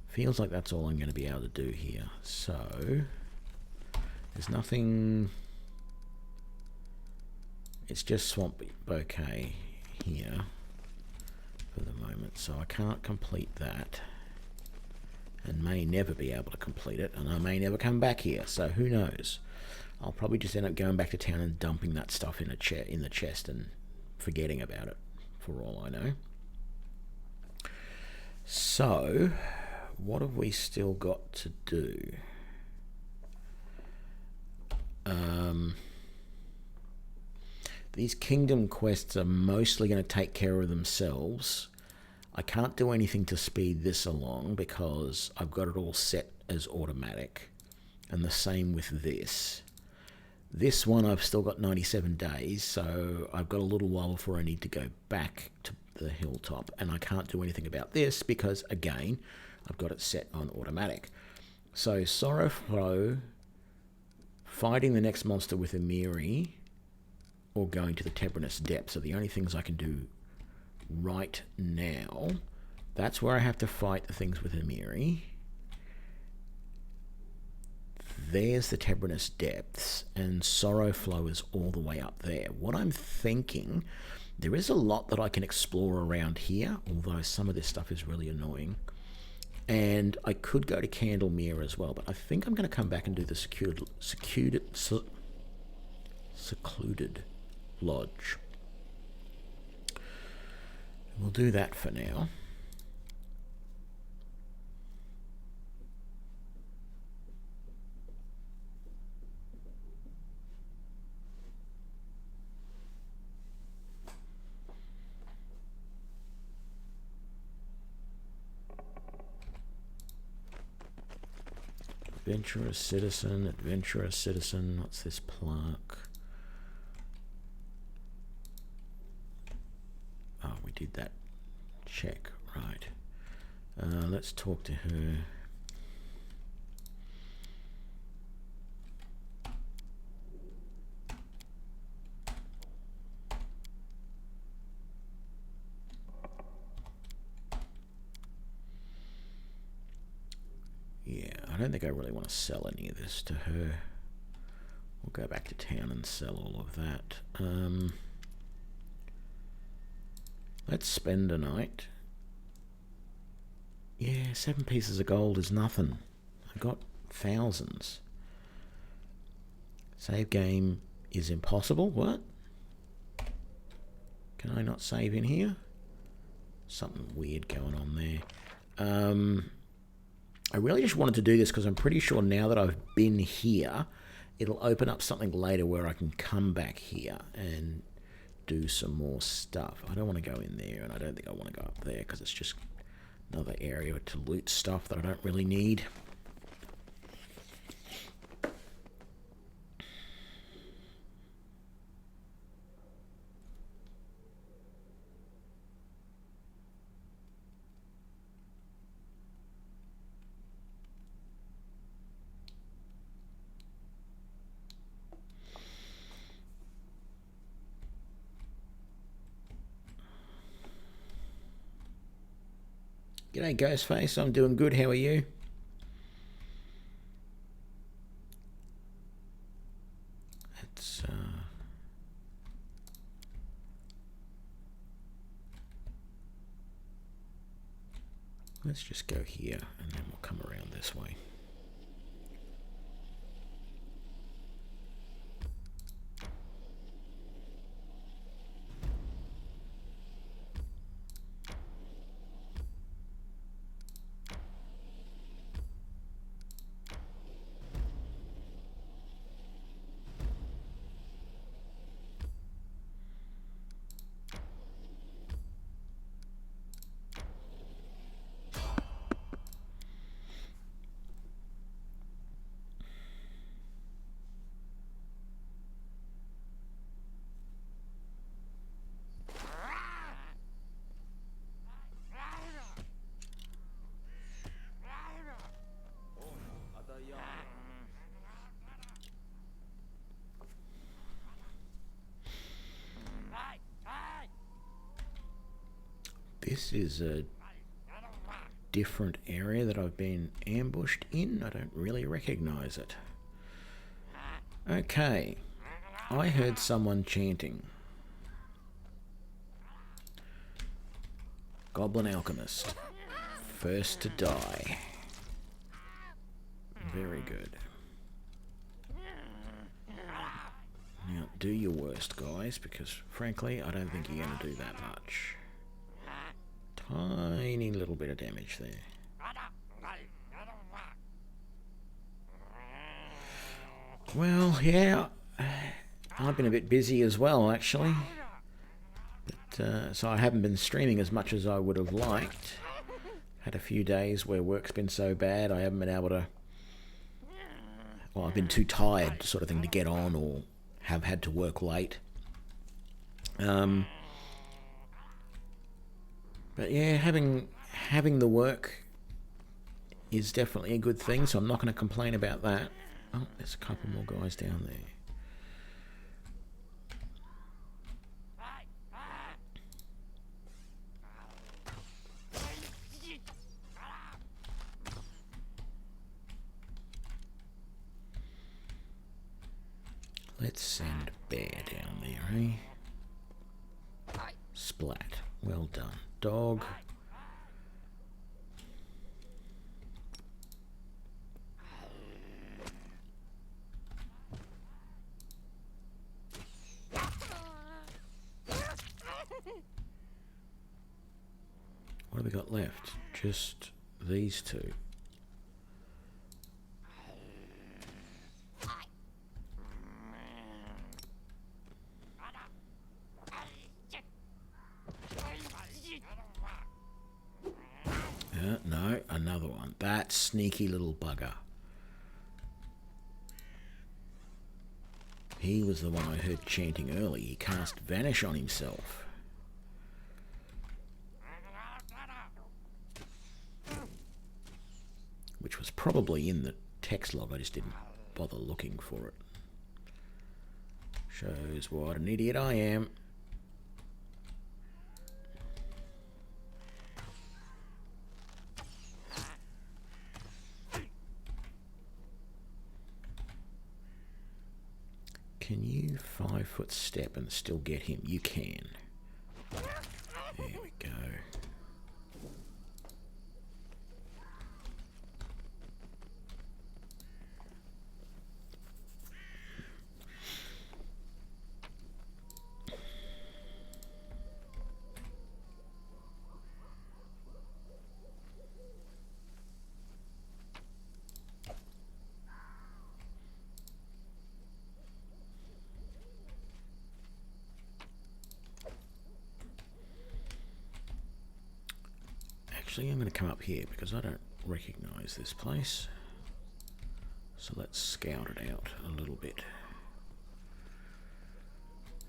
Feels like that's all I'm going to be able to do here. So there's nothing. It's just Swamp Bouquet here for the moment, so I can't complete that and may never be able to complete it, and I may never come back here, so who knows. I'll probably just end up going back to town and dumping that stuff in the chest and forgetting about it, for all I know. So what have we still got to do? These kingdom quests are mostly going to take care of themselves. I can't do anything to speed this along because I've got it all set as automatic, and the same with this. This one I've still got 97 days, so I've got a little while before I need to go back to the hilltop, and I can't do anything about this because, again, I've got it set on automatic. So Sorrow Flow, fighting the next monster with Emiri, or going to the Tebranus Depths are the only things I can do right now. That's where I have to fight the things with Emiri. There's the Tebranus Depths, and Sorrow Flow is all the way up there. What I'm thinking, there is a lot that I can explore around here, although some of this stuff is really annoying. And I could go to Candlemere as well, but I think I'm going to come back and do the secluded lodge. We'll do that for now. Adventurous citizen, what's this plaque? Oh, we did that check, right. Let's talk to her. Yeah, I don't think I really want to sell any of this to her. We'll go back to town and sell all of that. Let's spend a night. Yeah, 7 pieces of gold is nothing. I've got thousands. Save game is impossible. What? Can I not save in here? Something weird going on there. I really just wanted to do this because I'm pretty sure now that I've been here, it'll open up something later where I can come back here and do some more stuff. I don't want to go in there, and I don't think I want to go up there because it's just another area to loot stuff that I don't really need. G'day Ghostface, I'm doing good, how are you? Let's just go here and then we'll come around this way. This is a different area that I've been ambushed in. I don't really recognize it. Okay. I heard someone chanting. Goblin Alchemist. First to die. Very good. Now, do your worst, guys, because, frankly, I don't think you're going to do that much. Tiny little bit of damage there. Well, yeah, I've been a bit busy as well, actually. But, so I haven't been streaming as much as I would have liked. Had a few days where work's been so bad I haven't been able to... or I've been too tired sort of thing to get on, or have had to work late. But yeah, having the work is definitely a good thing, so I'm not going to complain about that. Oh, there's a couple more guys down there. Let's send Bear down there, eh? Splat. Well done. Dog. What have we got left? Just these two. No, another one. That sneaky little bugger. He was the one I heard chanting early. He cast Vanish on himself. Which was probably in the text log. I just didn't bother looking for it. Shows what an idiot I am. Can you 5-foot step and still get him? You can. There we go. Actually, I'm going to come up here because I don't recognize this place. So let's scout it out a little bit.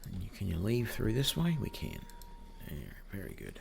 And can you leave through this way? We can. There, very good.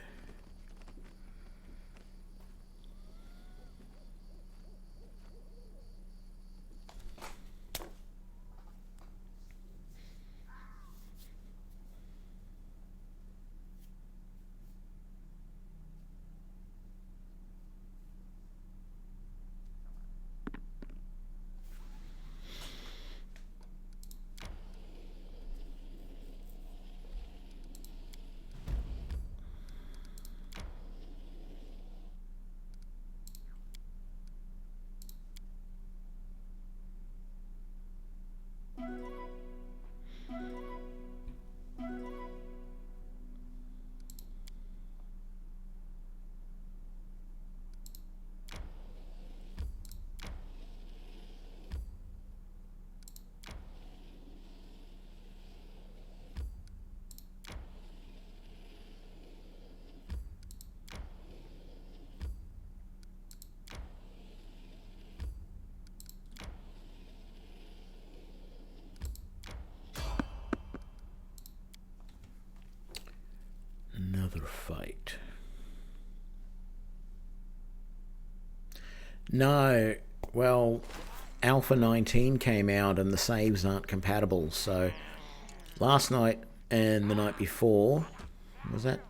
Another fight. No, well, Alpha 19 came out and the saves aren't compatible, so last night and the night before, was that?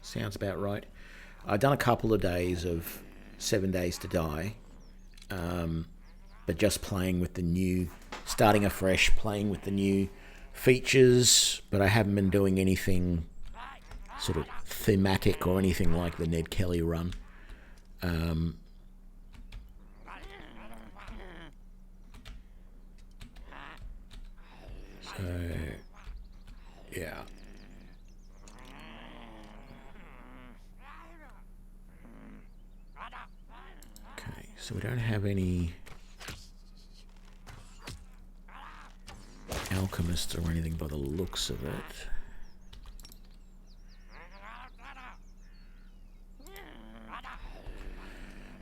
Sounds about right. I'd done a couple of days of 7 Days to Die, but just playing with the new, starting afresh, playing with the new features, but I haven't been doing anything sort of thematic or anything like the Ned Kelly run. So, yeah. Okay, so we don't have any alchemists or anything by the looks of it.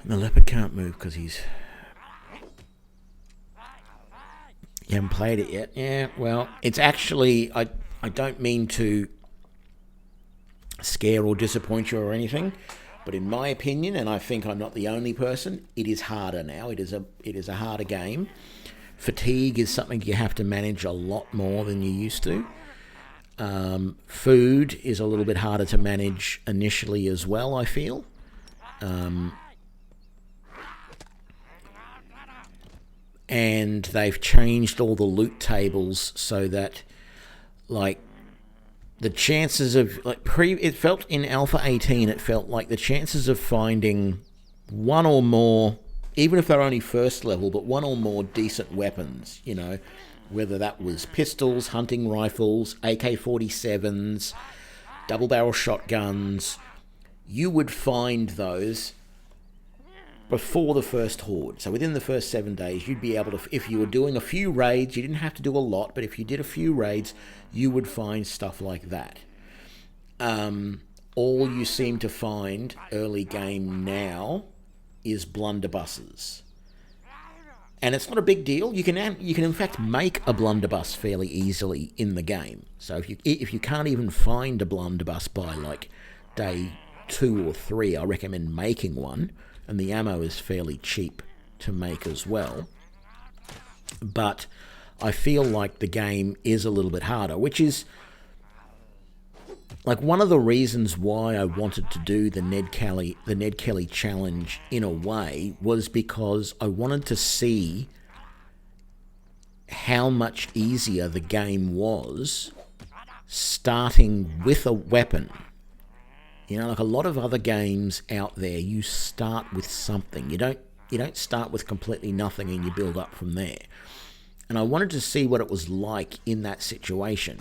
And the leopard can't move because he's You haven't played it yet? Yeah, well, it's actually... I don't mean to scare or disappoint you or anything, but in my opinion, and I think I'm not the only person, it is harder now. It is a harder game. Fatigue is something you have to manage a lot more than you used to. Food is a little bit harder to manage initially as well, I feel. And they've changed all the loot tables so that, like, the chances of, like, it felt in Alpha 18, it felt like the chances of finding one or more, even if they're only first level, but one or more decent weapons, you know, whether that was pistols, hunting rifles, AK-47s, double-barrel shotguns, you would find those before the first horde. So within the first 7 days, you'd be able to, if you were doing a few raids, you didn't have to do a lot, but if you did a few raids, you would find stuff like that. All you seem to find early game now is blunderbusses. And it's not a big deal. You can in fact make a blunderbuss fairly easily in the game. So if you can't even find a blunderbuss by like day 2 or 3, I recommend making one. And the ammo is fairly cheap to make as well. But I feel like the game is a little bit harder, which is like one of the reasons why I wanted to do the Ned Kelly challenge in a way was because I wanted to see how much easier the game was starting with a weapon. You know, like a lot of other games out there, you start with something. You don't start with completely nothing and you build up from there. And I wanted to see what it was like in that situation.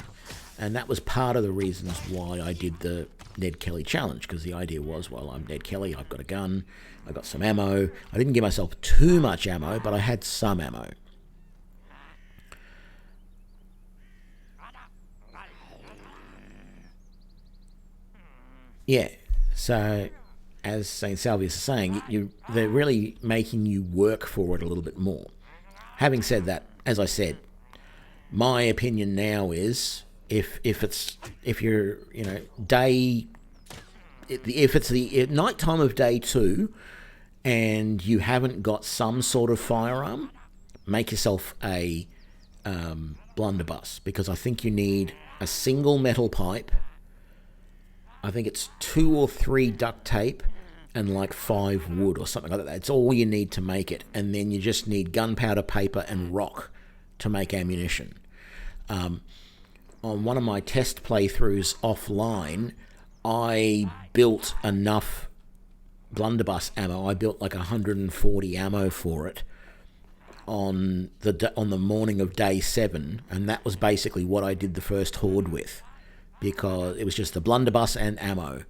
And that was part of the reasons why I did the Ned Kelly challenge, because the idea was, well, I'm Ned Kelly, I've got a gun, I've got some ammo. I didn't give myself too much ammo, but I had some ammo. Yeah, so as St. Salvius is saying, they're really making you work for it a little bit more. Having said that, as I said, my opinion now is if it's the night time of day 2 and you haven't got some sort of firearm, make yourself a blunderbuss, because I think you need a single metal pipe. I think it's 2 or 3 duct tape and like 5 wood or something like that. That's all you need to make it. And then you just need gunpowder, paper, and rock to make ammunition. On one of my test playthroughs offline, I built enough blunderbuss ammo. I built like 140 ammo for it on the morning of day 7, and that was basically what I did the first horde with, because it was just the blunderbuss and ammo.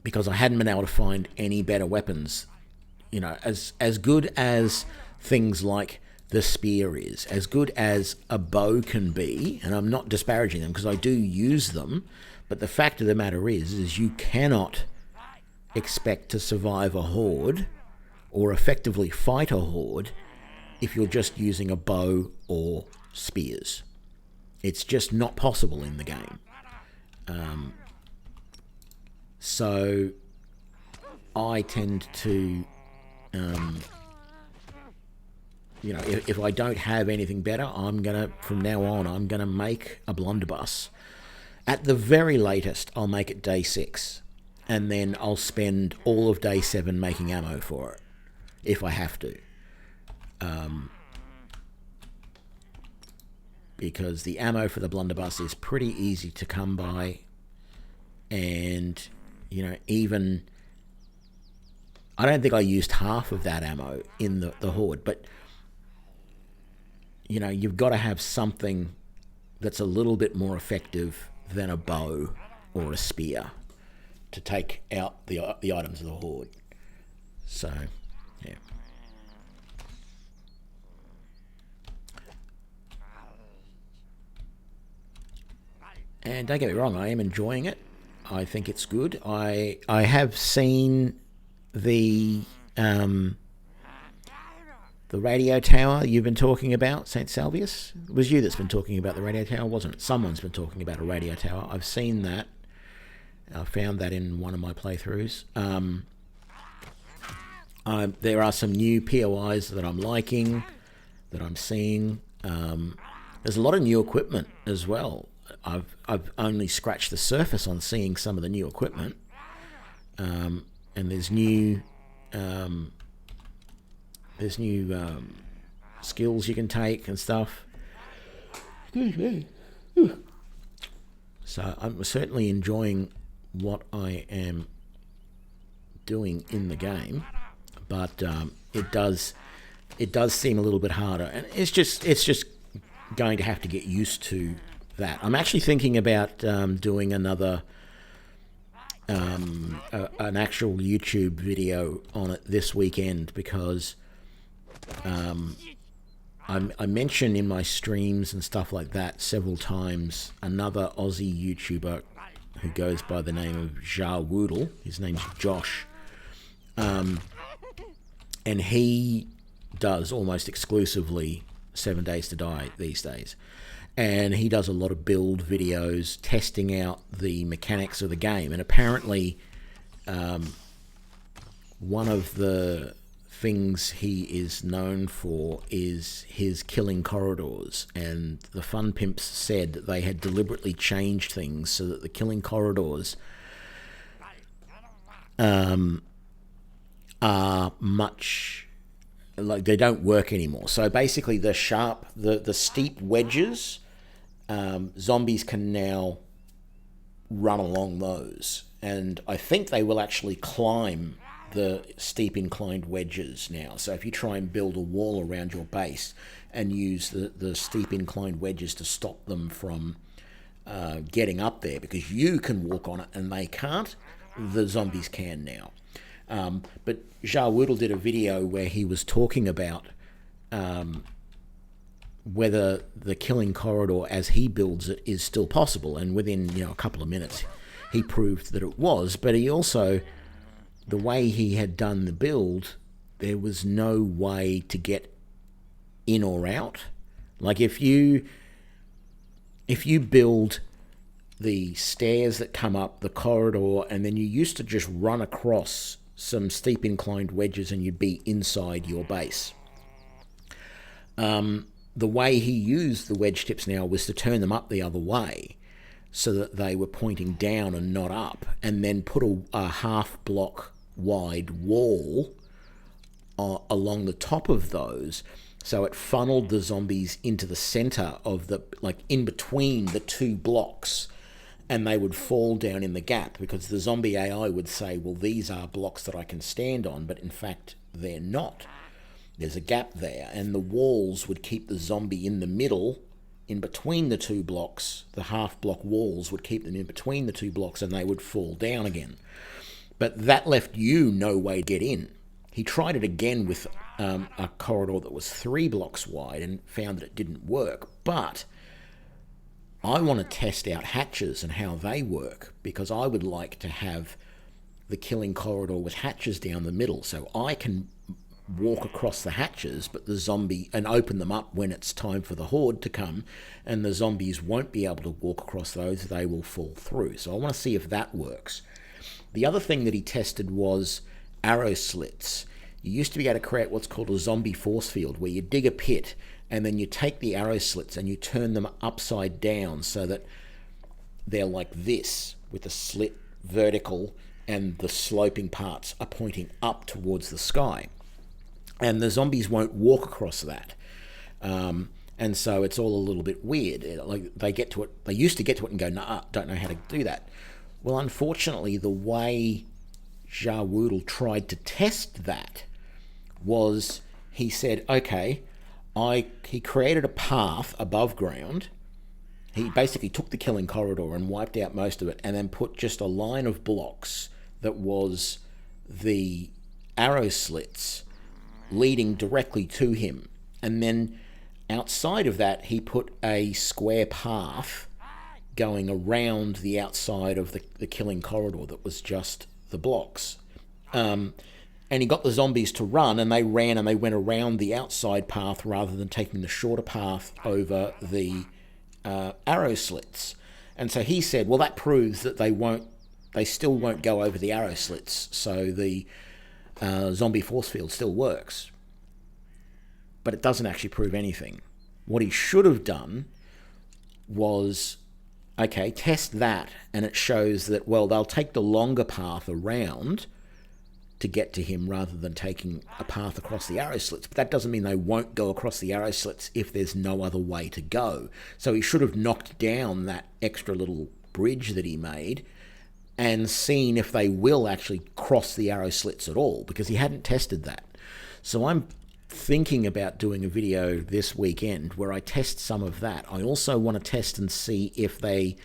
Because I hadn't been able to find any better weapons. You know, as good as things like the spear is, as good as a bow can be, and I'm not disparaging them because I do use them, but the fact of the matter is you cannot expect to survive a horde or effectively fight a horde if you're just using a bow or spears. It's just not possible in the game. So I tend to, if I don't have anything better, from now on, I'm going to make a blunderbuss. At the very latest, I'll make it day 6. And then I'll spend all of day 7 making ammo for it, if I have to. Because the ammo for the blunderbuss is pretty easy to come by. And, even... I don't think I used half of that ammo in the horde, but, you've got to have something that's a little bit more effective than a bow or a spear to take out the items of the horde. So, yeah. And don't get me wrong, I am enjoying it. I think it's good. I have seen the the radio tower you've been talking about, St. Salvius? It was you that's been talking about the radio tower, wasn't it? Someone's been talking about a radio tower. I've seen that. I found that in one of my playthroughs. There are some new POIs that I'm liking, that I'm seeing. There's a lot of new equipment as well. I've only scratched the surface on seeing some of the new equipment. And there's new skills you can take and stuff. So I'm certainly enjoying what I am doing in the game, but it does seem a little bit harder, and it's just going to have to get used to that. I'm actually thinking about doing another an actual YouTube video on it this weekend, because I mention in my streams and stuff like that several times another Aussie YouTuber who goes by the name of Woodle. His name's Josh. And he does almost exclusively 7 Days to Die these days. And he does a lot of build videos testing out the mechanics of the game. And apparently one of the things he is known for is his killing corridors, and the Fun Pimps said that they had deliberately changed things so that the killing corridors are much like they don't work anymore. So basically the steep wedges, zombies can now run along those, and I think they will actually climb the steep inclined wedges now. So if you try and build a wall around your base and use the steep inclined wedges to stop them from getting up there, because you can walk on it and they can't, the zombies can now. But Woodle did a video where he was talking about whether the killing corridor as he builds it is still possible, and within a couple of minutes he proved that it was. But he also, the way he had done the build, there was no way to get in or out. Like if you build the stairs that come up the corridor, and then you used to just run across some steep inclined wedges and you'd be inside your base. The way he used the wedge tips now was to turn them up the other way so that they were pointing down and not up, and then put a half block wide wall along the top of those, so it funneled the zombies into the center of in between the two blocks, and they would fall down in the gap, because the zombie AI would say, well, these are blocks that I can stand on, but in fact they're not. There's a gap there, and the walls would keep the zombie in the middle, in between the two blocks. The half block walls would keep them in between the two blocks, and they would fall down again. But that left you no way to get in. He tried it again with a corridor that was 3 blocks wide and found that it didn't work. But I want to test out hatches and how they work, because I would like to have the killing corridor with hatches down the middle, so I can walk across the hatches, but the zombie, and open them up when it's time for the horde to come, and the zombies won't be able to walk across those, they will fall through. So I want to see if that works. The other thing that he tested was arrow slits. You used to be able to create what's called a zombie force field, where you dig a pit and then you take the arrow slits and you turn them upside down so that they're like this, with the slit vertical and the sloping parts are pointing up towards the sky. And the zombies won't walk across that. And so it's all a little bit weird. Like they get to it, they used to get to it and go, nah, don't know how to do that. Well, unfortunately, the way Woodle tried to test that was, he said, okay, he created a path above ground. He basically took the killing corridor and wiped out most of it, and then put just a line of blocks that was the arrow slits leading directly to him. And then outside of that, he put a square path going around the outside of the killing corridor that was just the blocks. And he got the zombies to run, and they ran and they went around the outside path rather than taking the shorter path over the arrow slits. And so he said, well, that proves that they still won't go over the arrow slits, so the zombie force field still works. But it doesn't actually prove anything. What he should have done was, okay, test that, and it shows that, well, they'll take the longer path around to get to him rather than taking a path across the arrow slits. But that doesn't mean they won't go across the arrow slits if there's no other way to go. So he should have knocked down that extra little bridge that he made and seen if they will actually cross the arrow slits at all, because he hadn't tested that. So I'm thinking about doing a video this weekend where I test some of that. I also want to test and see if they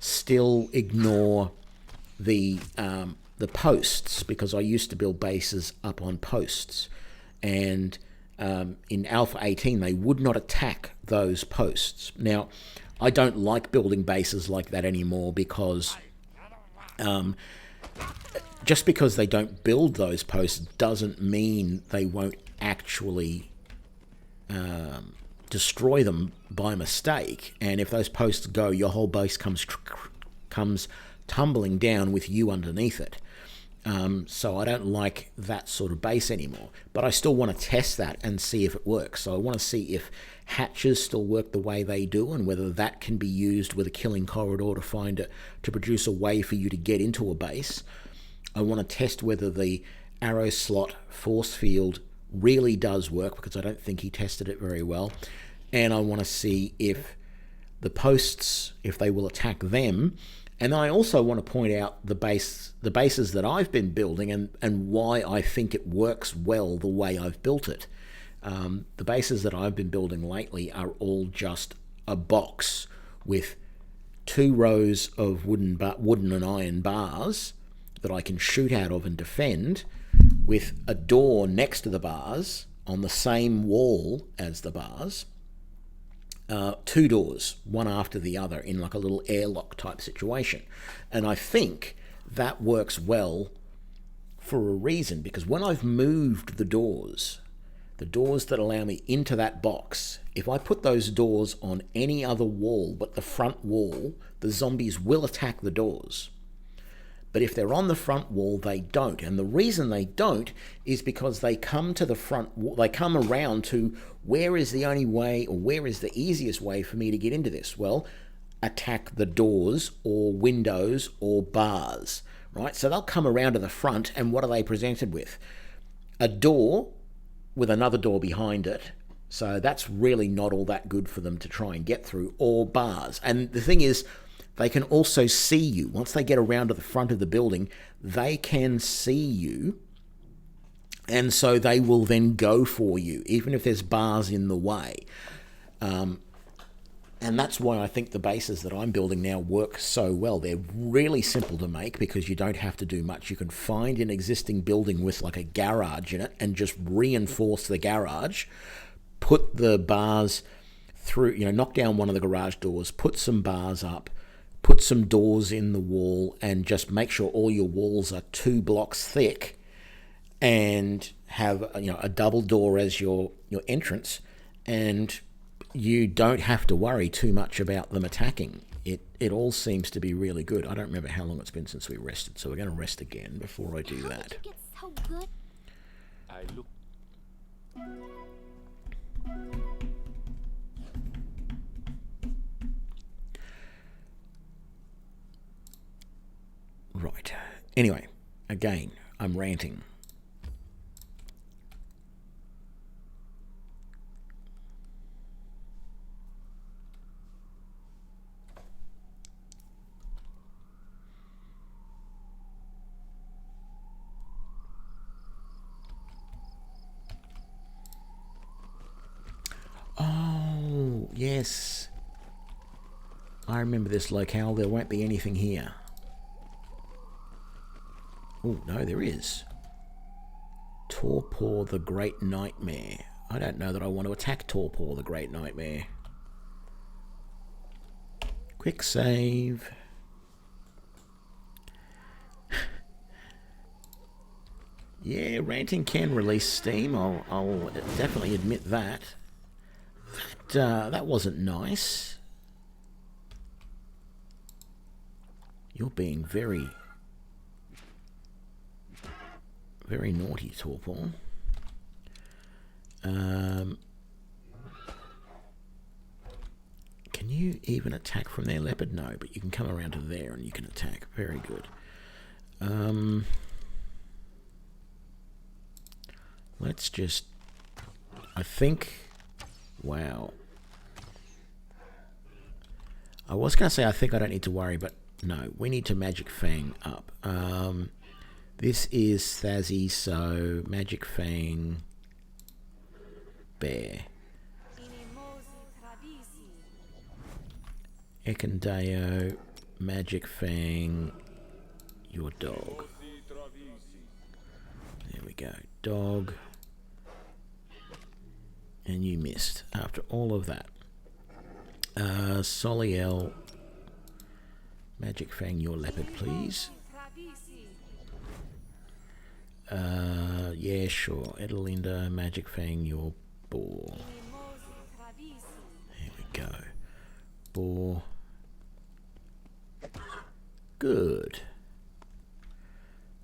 still ignore the posts, because I used to build bases up on posts, and in Alpha 18 they would not attack those posts. Now, I don't like building bases like that anymore, because just because they don't build those posts doesn't mean they won't actually destroy them by mistake. And if those posts go, your whole base comes tumbling down with you underneath it. So I don't like that sort of base anymore. But I still want to test that and see if it works. So I want to see if hatches still work the way they do, and whether that can be used with a killing corridor to produce a way for you to get into a base. I want to test whether the arrow slot force field really does work, because I don't think he tested it very well. And I want to see if the posts, if they will attack them. And I also want to point out the bases that I've been building and why I think it works well the way I've built it. The bases that I've been building lately are all just a box with 2 rows of wooden and iron bars that I can shoot out of and defend, with a door next to the bars on the same wall as the bars. 2 doors, one after the other, in like a little airlock type situation. And I think that works well for a reason, because when I've moved the doors that allow me into that box, if I put those doors on any other wall but the front wall, the zombies will attack the doors. But if they're on the front wall, they don't. And the reason they don't is because they come to the front wall, they come around to, where is the only way, or where is the easiest way for me to get into this? Well, attack the doors or windows or bars, right? So they'll come around to the front, and what are they presented with? A door with another door behind it. So that's really not all that good for them to try and get through, or bars. And the thing is, they can also see you. Once they get around to the front of the building, they can see you, and so they will then go for you, even if there's bars in the way. And that's why I think the bases that I'm building now work so well. They're really simple to make because you don't have to do much. You can find an existing building with like a garage in it and just reinforce the garage, put the bars through, knock down one of the garage doors, put some bars up, put some doors in the wall, and just make sure all your walls are 2 blocks thick, and have a double door as your entrance, and you don't have to worry too much about them attacking. It all seems to be really good. I don't remember how long it's been since we rested, so we're going to rest again before I do How that. did you get so good? I look. Right. Anyway, again, I'm ranting. Oh, yes. I remember this locale. There won't be anything here. Oh, no, there is. Torpor the Great Nightmare. I don't know that I want to attack Torpor the Great Nightmare. Quick save. Yeah, ranting can release steam. I'll definitely admit that. That wasn't nice. You're being very, very naughty, Torpor. Can you even attack from there, Leopard? No, but you can come around to there and you can attack. Very good. Let's just... I think... Wow. I was going to say I think I don't need to worry, but no. We need to Magic Fang up. This is Thazzy, so Magic Fang... Bear. Ekandeo, Magic Fang, your dog. There we go. Dog. And you missed after all of that. Soliel, Magic Fang, your leopard, please. Yeah, sure. Edelinda, Magic Fang, your boar. There we go. Boar. Good.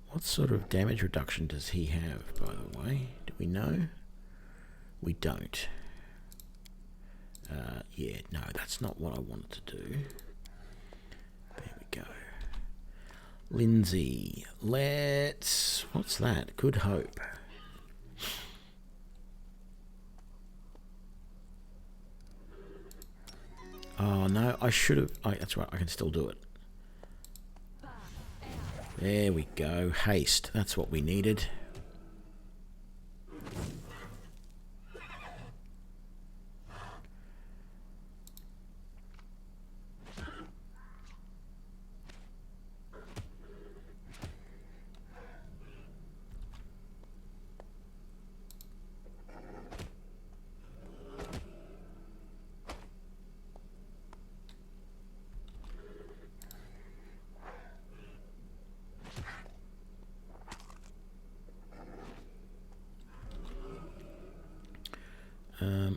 What sort of damage reduction does he have, by the way? Do we know? We don't. Yeah, no, that's not what I wanted to do. There we go. Linzi. Let's... What's that? Good Hope. Oh, no, I should have... Oh, that's right, I can still do it. There we go. Haste. That's what we needed.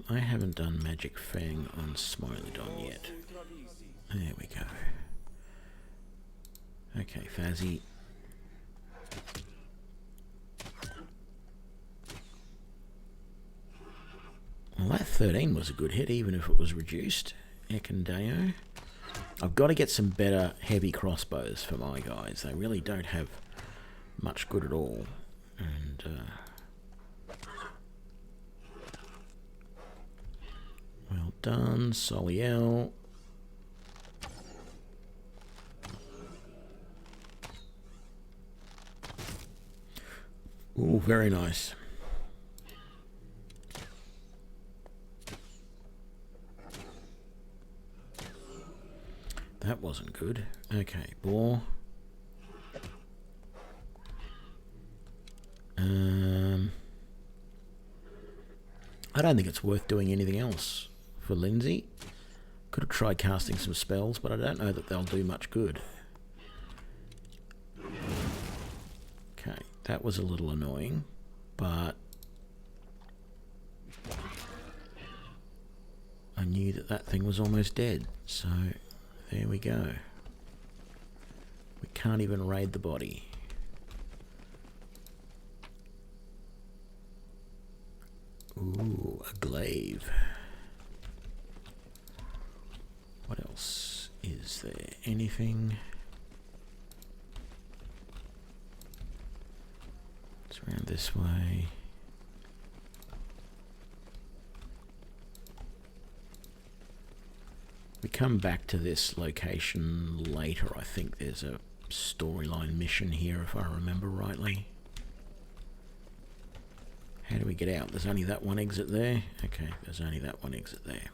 I haven't done Magic Fang on Smilodon yet. There we go. Okay, Fazzy. Well, that 13 was a good hit, even if it was reduced. Ekandeo. I've got to get some better heavy crossbows for my guys. They really don't have much good at all. And, well done, Soliel. Ooh, very nice. That wasn't good. Okay, boar. I don't think it's worth doing anything else for Linzi. Could have tried casting some spells, but I don't know that they'll do much good. Okay, that was a little annoying, but I knew that that thing was almost dead, so there we go. We can't even raid the body. Ooh, a glaive. What else is there? Anything? It's around this way. We come back to this location later. I think there's a storyline mission here, if I remember rightly. How do we get out? There's only that one exit there? Okay, there's only that one exit there.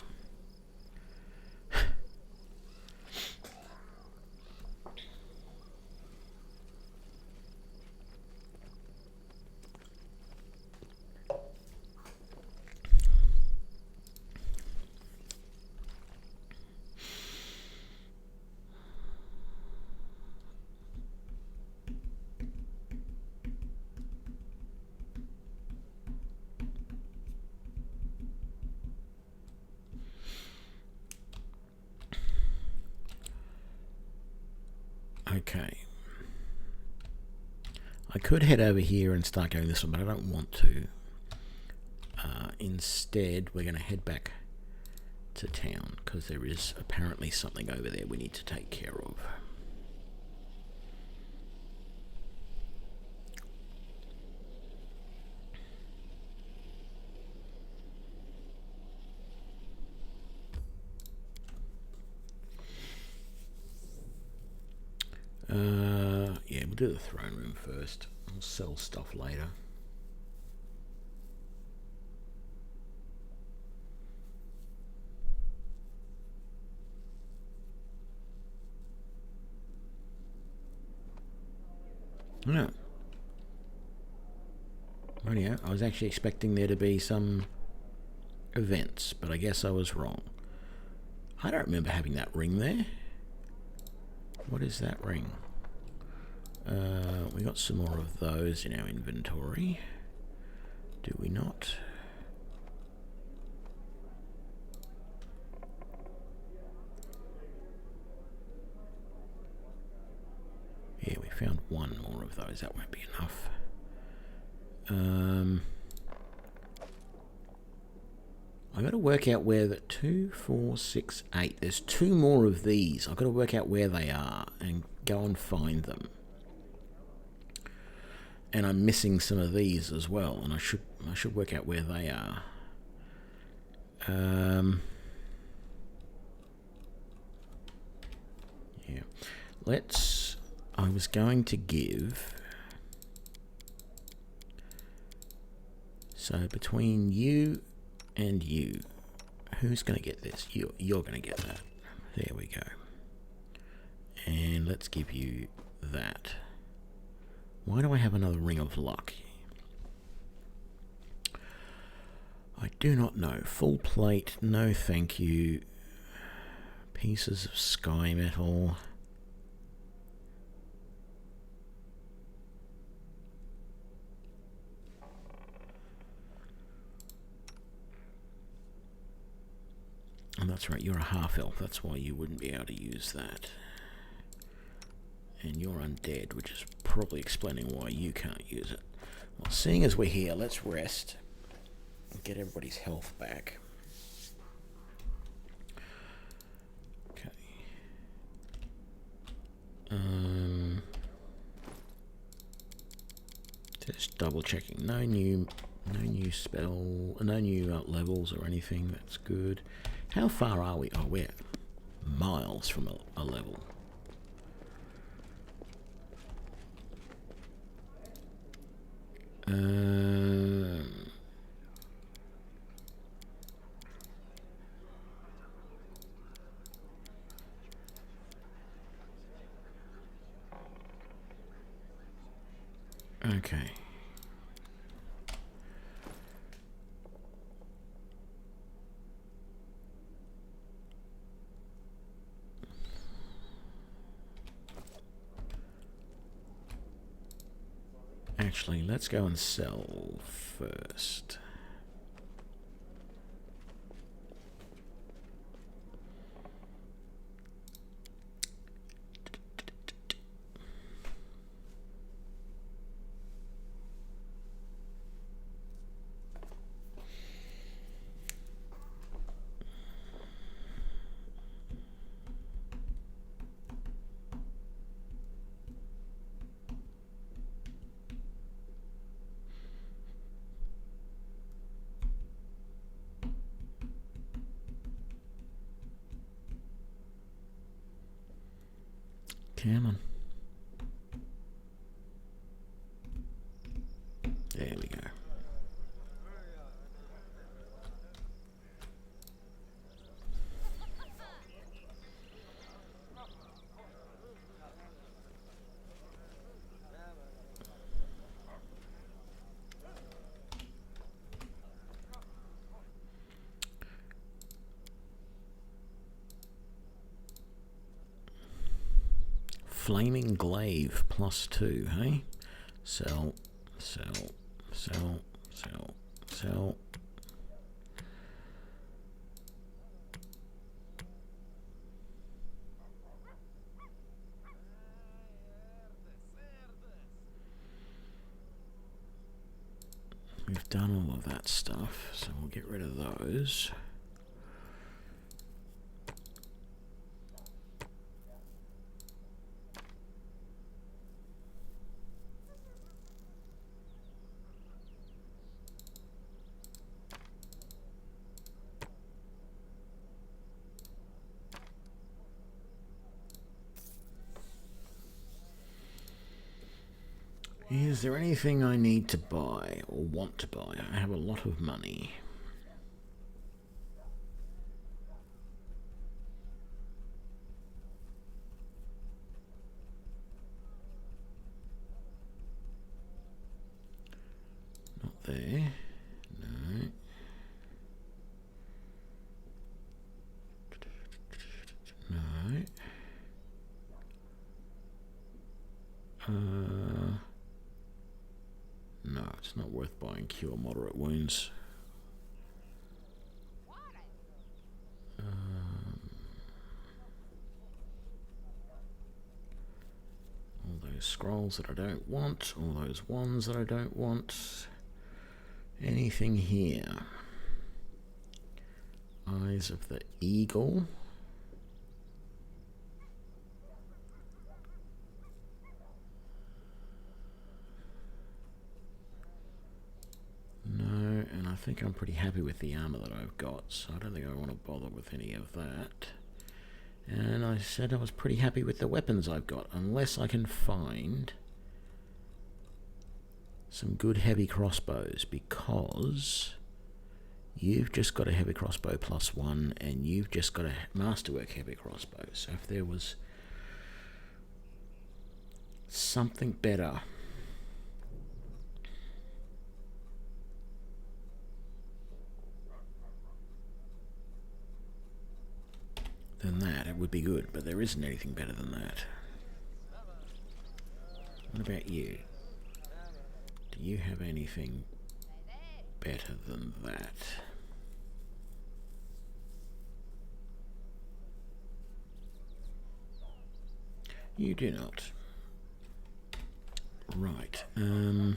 Okay. I could head over here and start going this one, but I don't want to. Instead, we're going to head back to town because there is apparently something over there we need to take care of. Yeah, we'll do the throne room first. I'll sell stuff later. Yeah. Rightio. I was actually expecting there to be some events, but I guess I was wrong. I don't remember having that ring there. What is that ring? We got some more of those in our inventory. Do we not? Yeah, we found one more of those. That won't be enough. I got to work out where the 2, 4, 6, 8. There's 2 more of these. I've got to work out where they are and go and find them. And I'm missing some of these as well, and I should work out where they are. Yeah. I was going to give. So between you and you, who's going to get this? You're going to get that. There we go. And let's give you that. Why do I have another ring of luck? I do not know. Full plate, no thank you. Pieces of sky metal. And that's right, you're a half-elf. That's why you wouldn't be able to use that. And you're undead, which is probably explaining why you can't use it. Well, seeing as we're here, let's rest and get everybody's health back. Okay. Just double checking. No new spell, no new levels or anything. That's good. How far are we? Oh, we're miles from a level. Okay. Actually, let's go and sell first. Come on. There we go. Flaming glaive +2, hey? Sell, sell, sell, sell, sell. We've done all of that stuff, so we'll get rid of those. Is there anything I need to buy or want to buy? I have a lot of money. Not there. No. No. No, it's not worth buying cure moderate wounds. All those scrolls that I don't want, all those ones that I don't want. Anything here? Eyes of the Eagle. No, and I think I'm pretty happy with the armor that I've got, so I don't think I want to bother with any of that. And I said I was pretty happy with the weapons I've got, unless I can find some good heavy crossbows, because you've just got a heavy crossbow +1, and you've just got a masterwork heavy crossbow. So if there was something better than that, it would be good, but there isn't anything better than that. What about you? Do you have anything better than that? You do not. Right. How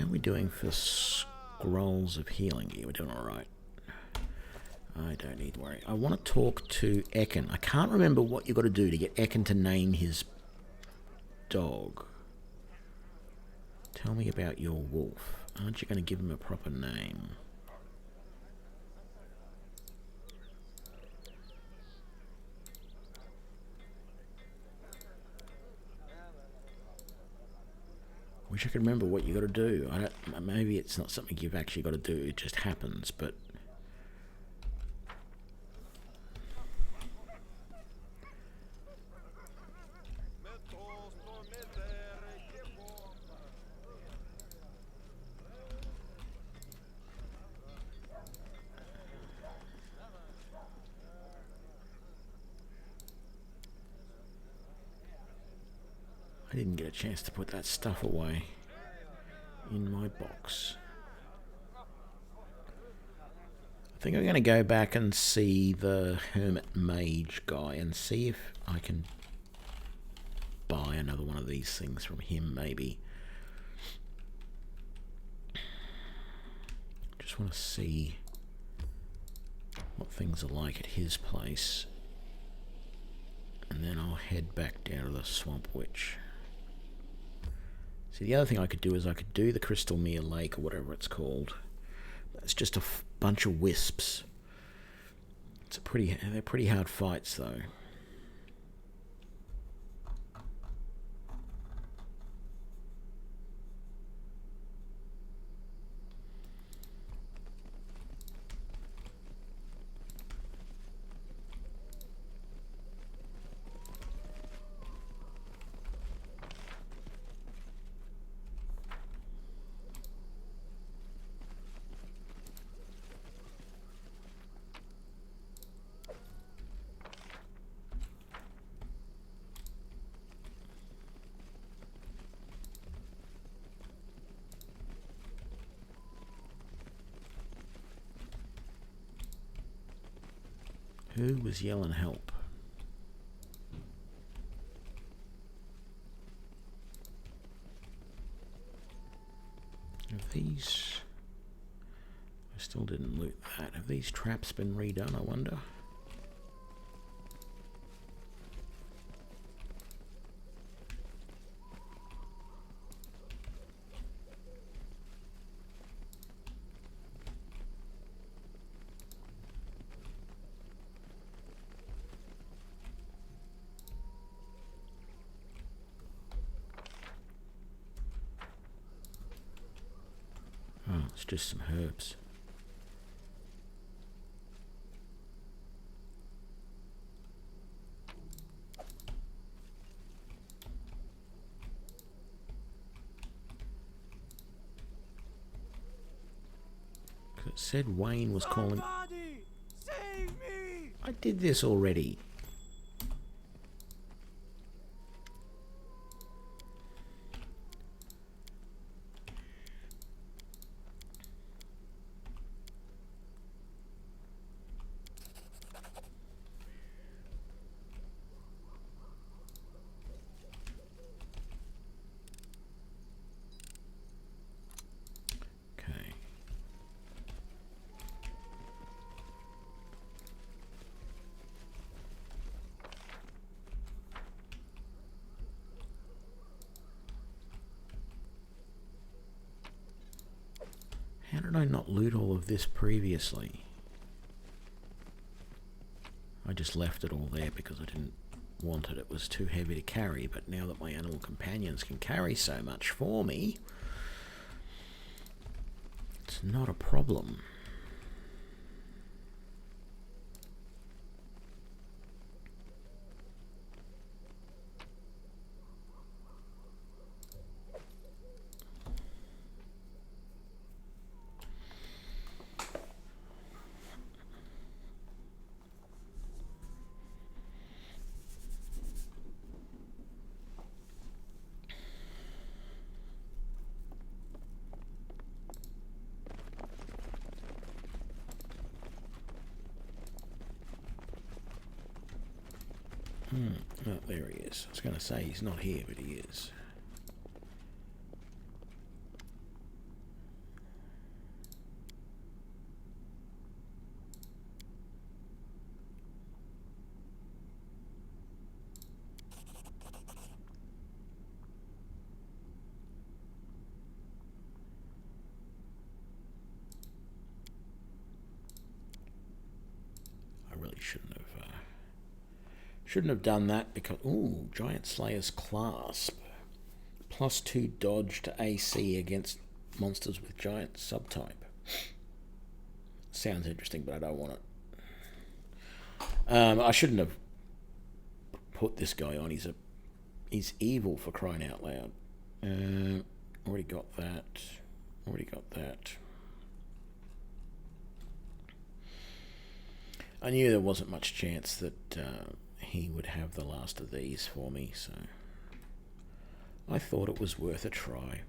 are we doing for scrolls of healing here? We're doing alright. I don't need to worry. I want to talk to Ekin. I can't remember what you've got to do to get Ekin to name his dog. Tell me about your wolf. Aren't you going to give him a proper name? Wish I could remember what you got to do. Maybe it's not something you've actually got to do. It just happens, but I didn't get a chance to put that stuff away in my box. I think I'm going to go back and see the Hermit Mage guy and see if I can buy another one of these things from him, maybe. Just want to see what things are like at his place. And then I'll head back down to the Swamp Witch. See, the other thing I could do is I could do the Crystal Mere Lake, or whatever it's called. It's just a bunch of wisps. They're pretty hard fights, though. Who was yelling help? these... I still didn't loot that. Have these traps been redone, I wonder? Oh, it's just some herbs. It said Wayne was calling. Somebody save me! I did this already. How did I not loot all of this previously? I just left it all there because I didn't want it. It was too heavy to carry, but now that my animal companions can carry so much for me, it's not a problem. Oh, there he is. I was going to say he's not here, but he is. I really shouldn't have done that because... Ooh, Giant Slayer's Clasp. +2 dodge to AC against monsters with giant subtype. Sounds interesting, but I don't want it. I shouldn't have put this guy on. He's evil, for crying out loud. Already got that. Already got that. I knew there wasn't much chance that he would have the last of these for me, so I thought it was worth a try.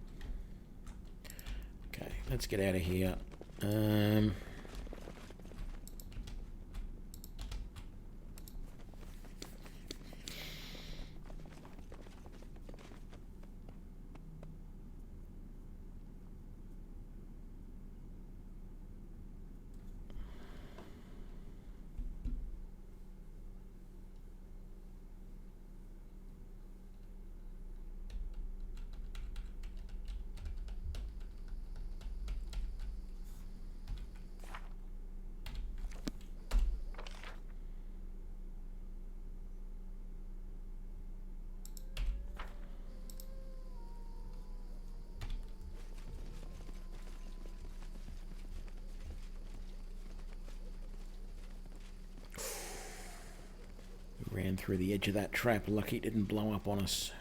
Okay, let's get out of here. Ran through the edge of that trap. Lucky it didn't blow up on us.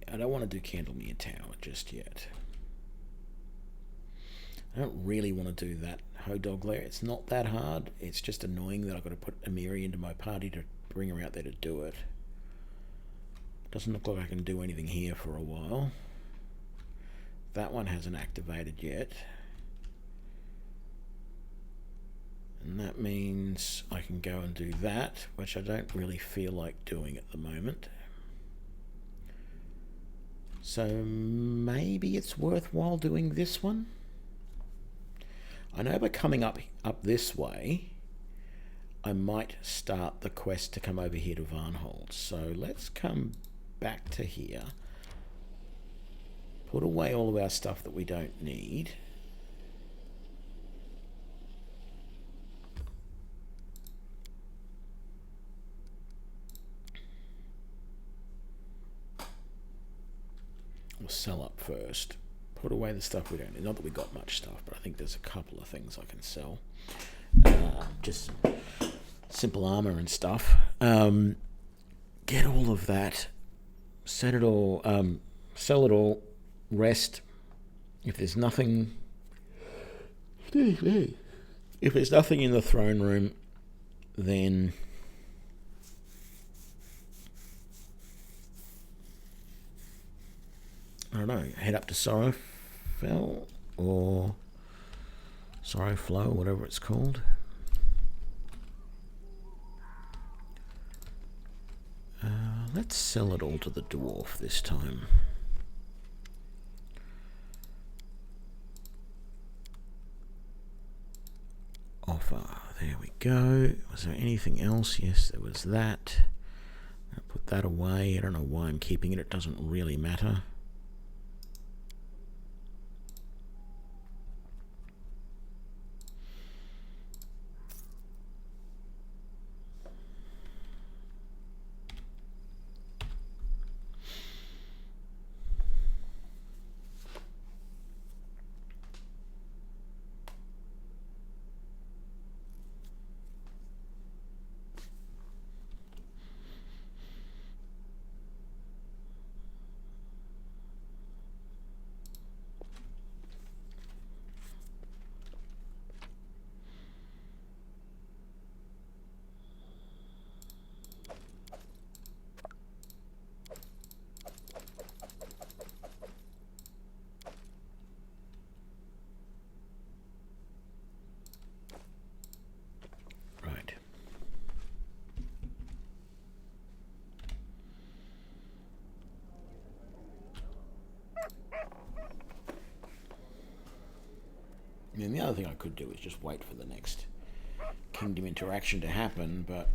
I don't want to do Candlemere Tower just yet. I don't really want to do that Ho Dog lair. It's not that hard. It's just annoying that I've got to put Amiri into my party to bring her out there to do it. Doesn't look like I can do anything here for a while. That one hasn't activated yet. And that means I can go and do that, which I don't really feel like doing at the moment. So maybe it's worthwhile doing this one. I know by coming up this way, I might start the quest to come over here to Varnhold. So let's come back to here. Put away all of our stuff that we don't need. We'll sell up first. Put away the stuff we don't need. Not that we got much stuff, but I think there's a couple of things I can sell. Just simple armor and stuff. Get all of that. Set it all. Sell it all. Rest. If there's nothing... If there's nothing in the throne room, then... I don't know, head up to Sorrowfell or Sorrowflow, whatever it's called. Let's sell it all to the dwarf this time. Offer, there we go. Was there anything else? Yes, there was that. I'll put that away. I don't know why I'm keeping it, it doesn't really matter. I mean, the other thing I could do is just wait for the next kingdom interaction to happen, but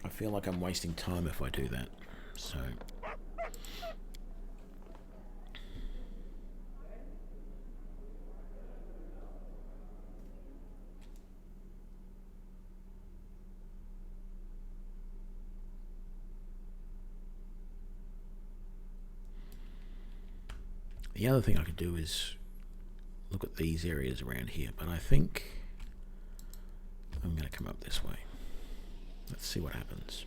I feel like I'm wasting time if I do that. So... the other thing I could do is look at these areas around here, but I think I'm going to come up this way. Let's see what happens.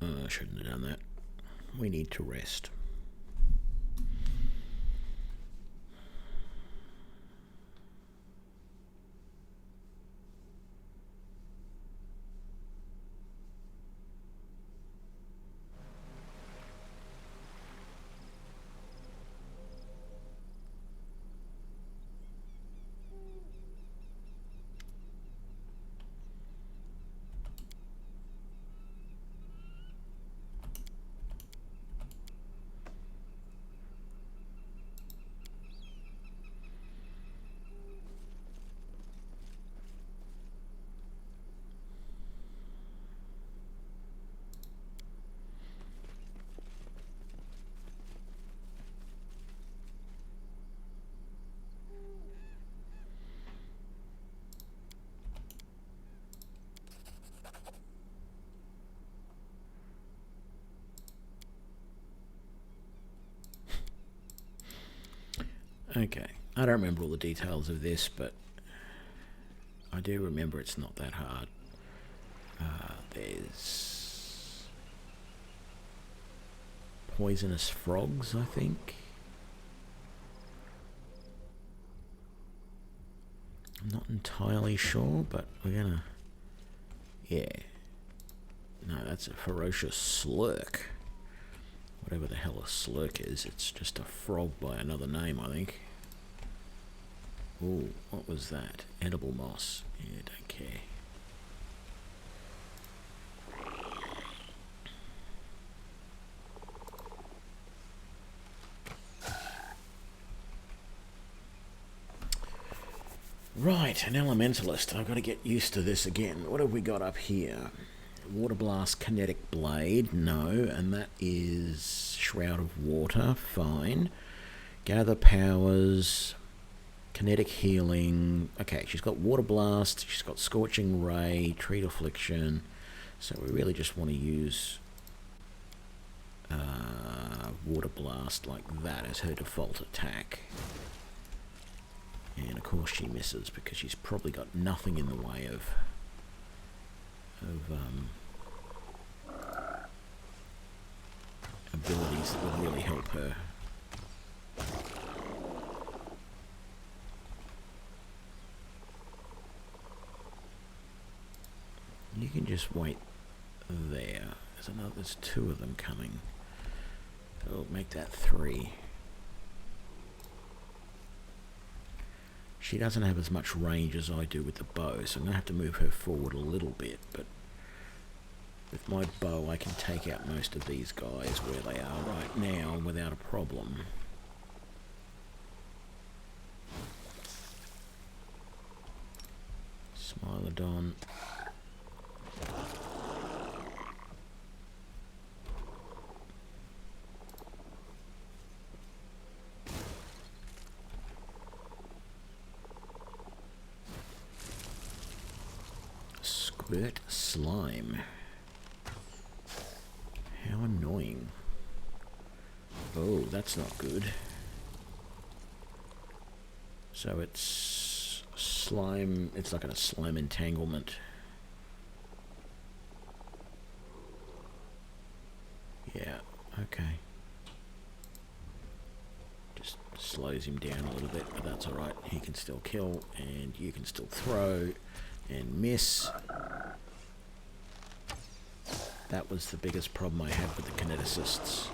I shouldn't have done that. We need to rest. Okay. I don't remember all the details of this, but I do remember it's not that hard. There's poisonous frogs, I think. I'm not entirely sure, but we're gonna... Yeah. No, that's a ferocious slurk. Whatever the hell a slurk is, it's just a frog by another name, I think. Ooh, what was that? Edible moss. Yeah, don't care. Right, an elementalist. I've got to get used to this again. What have we got up here? Water Blast Kinetic Blade. No, and that is Shroud of Water. Fine. Gather Powers. Kinetic Healing. Okay, she's got Water Blast. She's got Scorching Ray. Treat Affliction. So we really just want to use Water Blast like that as her default attack. And of course she misses because she's probably got nothing in the way of abilities that would really help her. You can just wait there. There's two of them coming. So make that 3. She doesn't have as much range as I do with the bow, so I'm going to have to move her forward a little bit, but with my bow I can take out most of these guys where they are right now without a problem. Smilodon. Squirt Slime. How annoying. Oh, that's not good. So it's slime, it's like a slime entanglement. Yeah, okay. Just slows him down a little bit, but that's alright. He can still kill, and you can still throw, and miss. That was the biggest problem I had with the kineticists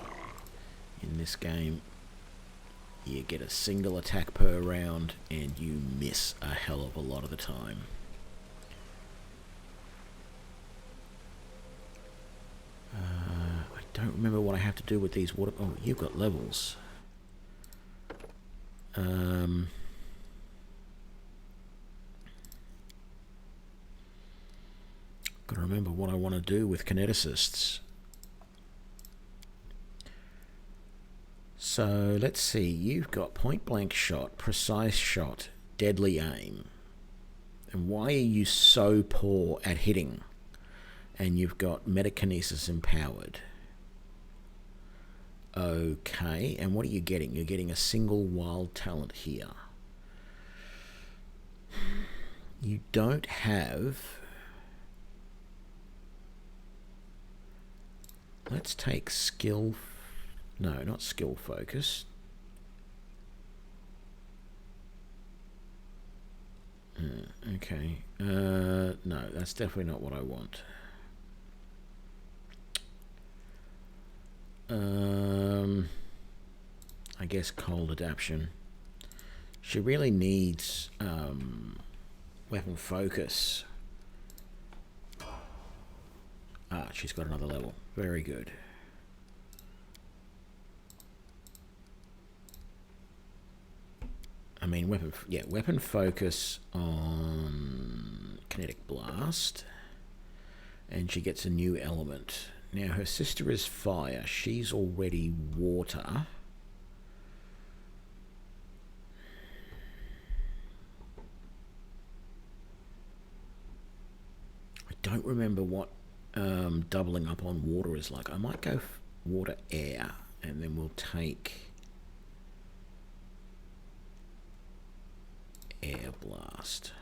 in this game. You get a single attack per round and you miss a hell of a lot of the time. I don't remember what I have to do with these water... Oh, you've got levels. Gotta remember what I want to do with kineticists. So let's see, you've got point blank shot, precise shot, deadly aim. And why are you so poor at hitting? And you've got metakinesis empowered. Okay, and what are you getting? You're getting a single wild talent here. You don't have... Let's take skill... No, not skill focus. Okay. No, that's definitely not what I want. I guess cold adaptation. She really needs weapon focus. Ah, she's got another level. Very good. I mean, weapon focus on kinetic blast, and she gets a new element. Now her sister is fire. She's already water. I don't remember what doubling up on water is like. I might go water air, and then we'll take... air blast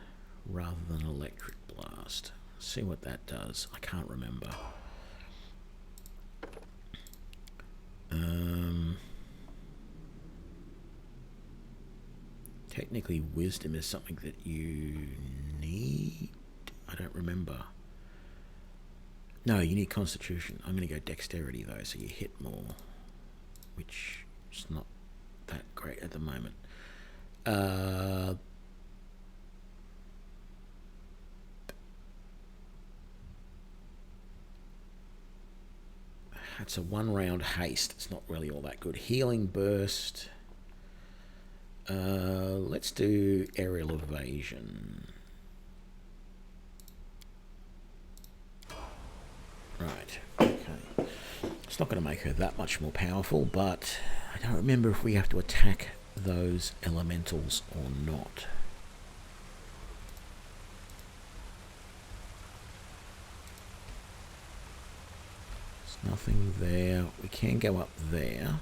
rather than electric blast. See what that does. I can't remember. Technically, wisdom is something that you need. I don't remember. No, you need constitution. I'm going to go dexterity though, so you hit more, which is not that great at the moment. That's a 1 round haste. It's not really all that good. Healing burst. Let's do aerial evasion. Right. Okay. It's not going to make her that much more powerful, but I don't remember if we have to attack those elementals or not. There's nothing there. We can go up there.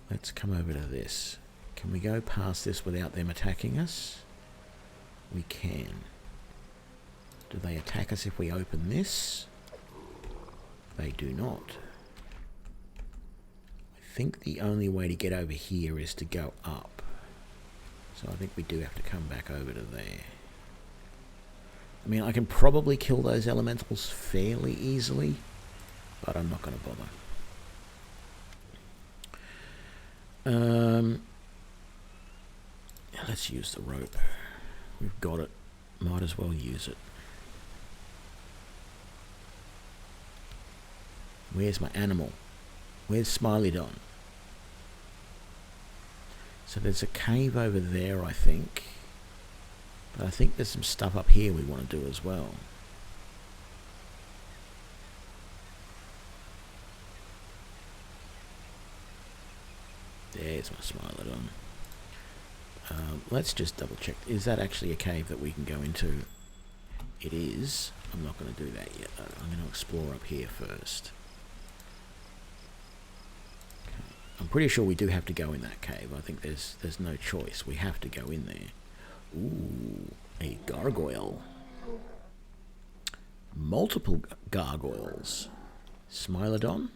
Let's come over to this. Can we go past this without them attacking us? We can. Do they attack us if we open this? They do not. I think the only way to get over here is to go up. So I think we do have to come back over to there. I mean, I can probably kill those elementals fairly easily, but I'm not going to bother. Let's use the rope. We've got it. Might as well use it. Where's my animal? Where's Smiley-Don? So there's a cave over there, I think. But I think there's some stuff up here we want to do as well. There's my Smiley-Don. Let's just double check. Is that actually a cave that we can go into? It is. I'm not going to do that yet though. I'm going to explore up here first. Okay. I'm pretty sure we do have to go in that cave. I think there's no choice. We have to go in there. Ooh, a gargoyle. Multiple gargoyles. Smiley-Don,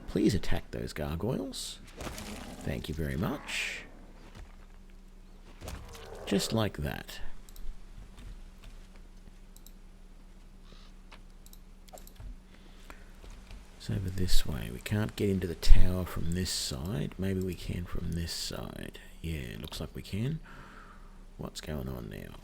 please attack those gargoyles. Thank you very much. Just like that. It's over this way. We can't get into the tower from this side. Maybe we can from this side. Yeah, looks like we can. What's going on now?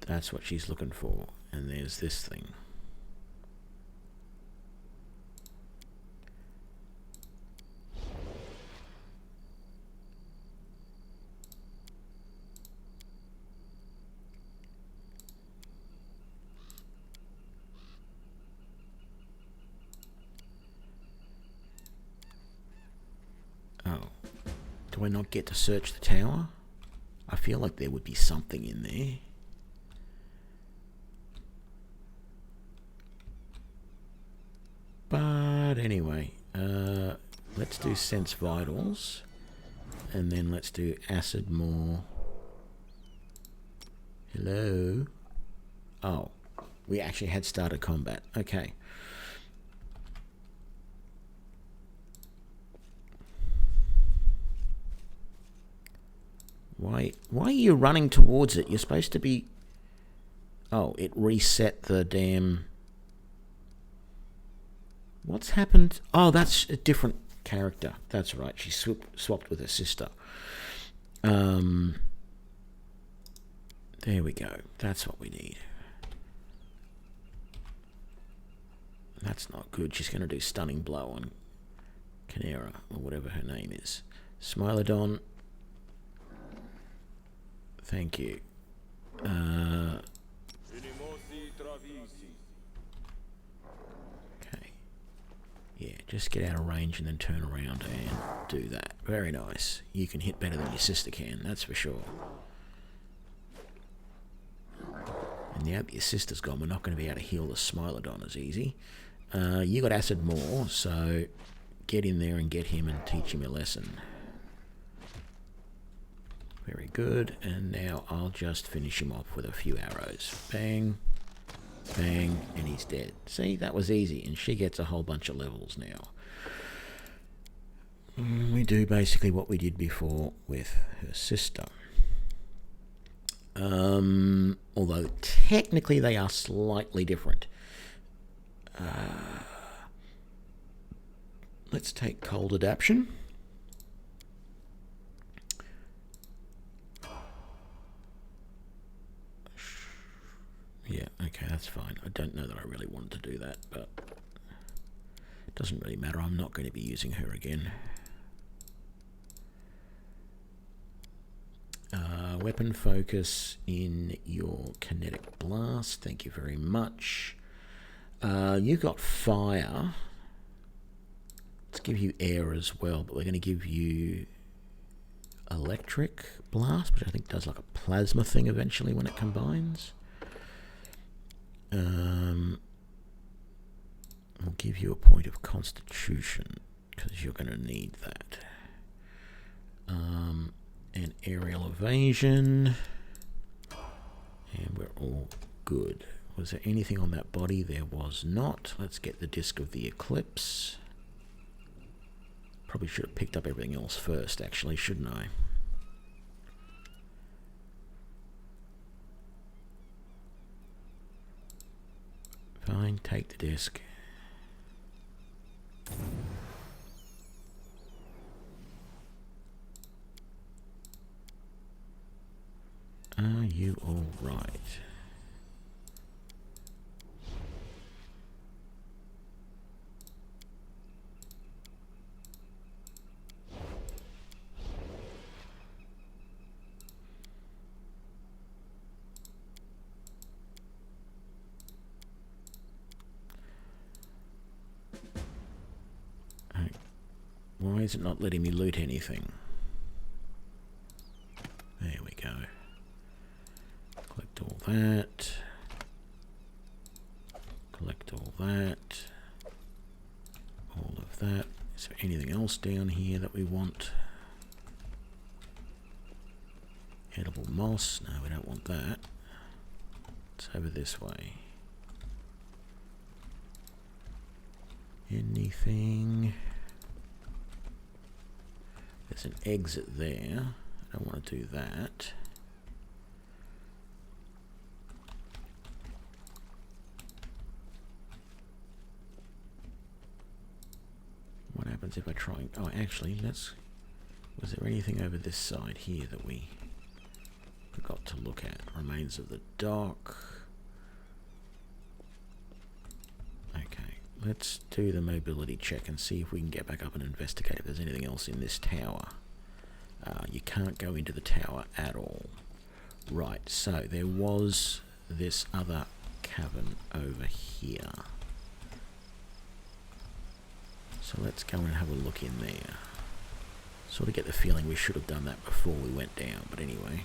That's what she's looking for. And there's this thing. Oh. Do I not get to search the tower? I feel like there would be something in there. But anyway, let's do sense vitals, and then let's do acid more. Hello? Oh, we actually had started combat. Okay. Why are you running towards it? You're supposed to be... Oh, it reset the damn... What's happened? Oh, that's a different character. That's right. She swapped with her sister. There we go. That's what we need. That's not good. She's going to do stunning blow on Canera, or whatever her name is. Smiley-Don. Thank you. Okay. Yeah, Just get out of range and then turn around and do that. Very nice. You can hit better than your sister can, that's for sure. And now that your sister's gone, we're not going to be able to heal the Smilodon as easy. You got acid more, so get in there and get him and teach him a lesson. Very good. And now I'll just finish him off with a few arrows. Bang. Bang, and he's dead. See, that was easy, and she gets a whole bunch of levels now. We do basically what we did before with her sister. Although technically they are slightly different. Let's take cold adaptation. Yeah, okay, that's fine. I don't know that I really wanted to do that, but it doesn't really matter. I'm not going to be using her again. Weapon focus in your kinetic blast. Thank you very much. You got fire. Let's give you air as well, but we're going to give you electric blast, which I think does like a plasma thing eventually when it combines. I'll give you a point of constitution because you're going to need that. And aerial evasion. And we're all good. Was there anything on that body? There was not. Let's get the Disc of the Eclipse. Probably should have picked up everything else first, actually, shouldn't I? Fine, take the disc. Are you all right? Why is it not letting me loot anything? There we go. Collect all that. Collect all that. All of that. Is there anything else down here that we want? Edible moss. No, we don't want that. It's over this way. Anything? There's an exit there. I don't want to do that. What happens if I try... Oh, actually, let's... Was there anything over this side here that we forgot to look at? Remains of the dock. Okay, let's do the mobility check and see if we can get back up and investigate if there's anything else in this tower. You can't go into the tower at all. Right, so there was this other cavern over here. So let's go and have a look in there. Sort of get the feeling we should have done that before we went down, but anyway.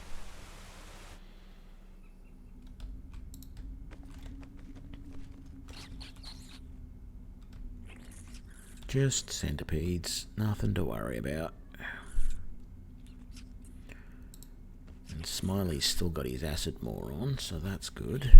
Just centipedes, nothing to worry about. And Smiley's still got his acid more on, so that's good.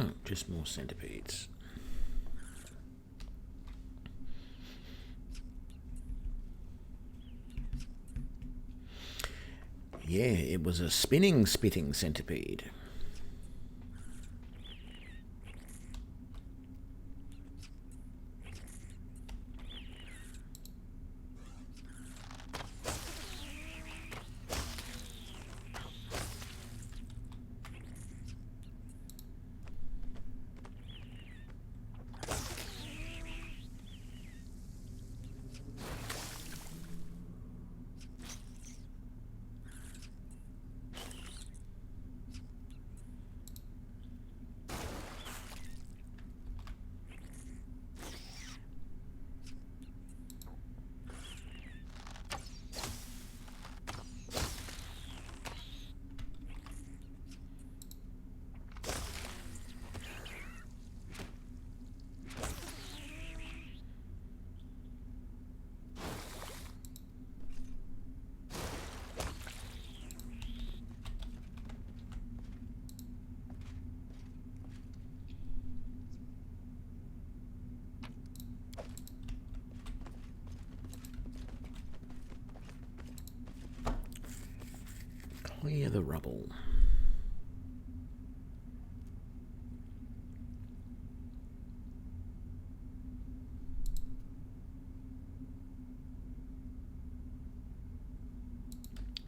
Oh, just more centipedes. Yeah, it was a spinning, spitting centipede. Clear the rubble.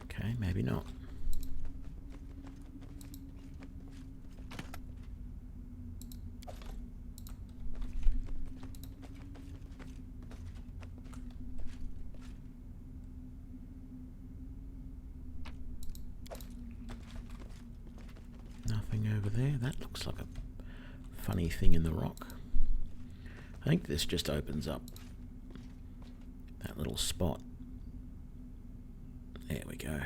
Okay, maybe not. Nothing over there. That looks like a funny thing in the rock. I think this just opens up that little spot. There we go.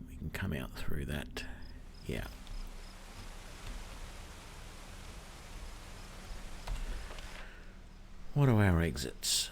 We can come out through that. Yeah. What are our exits?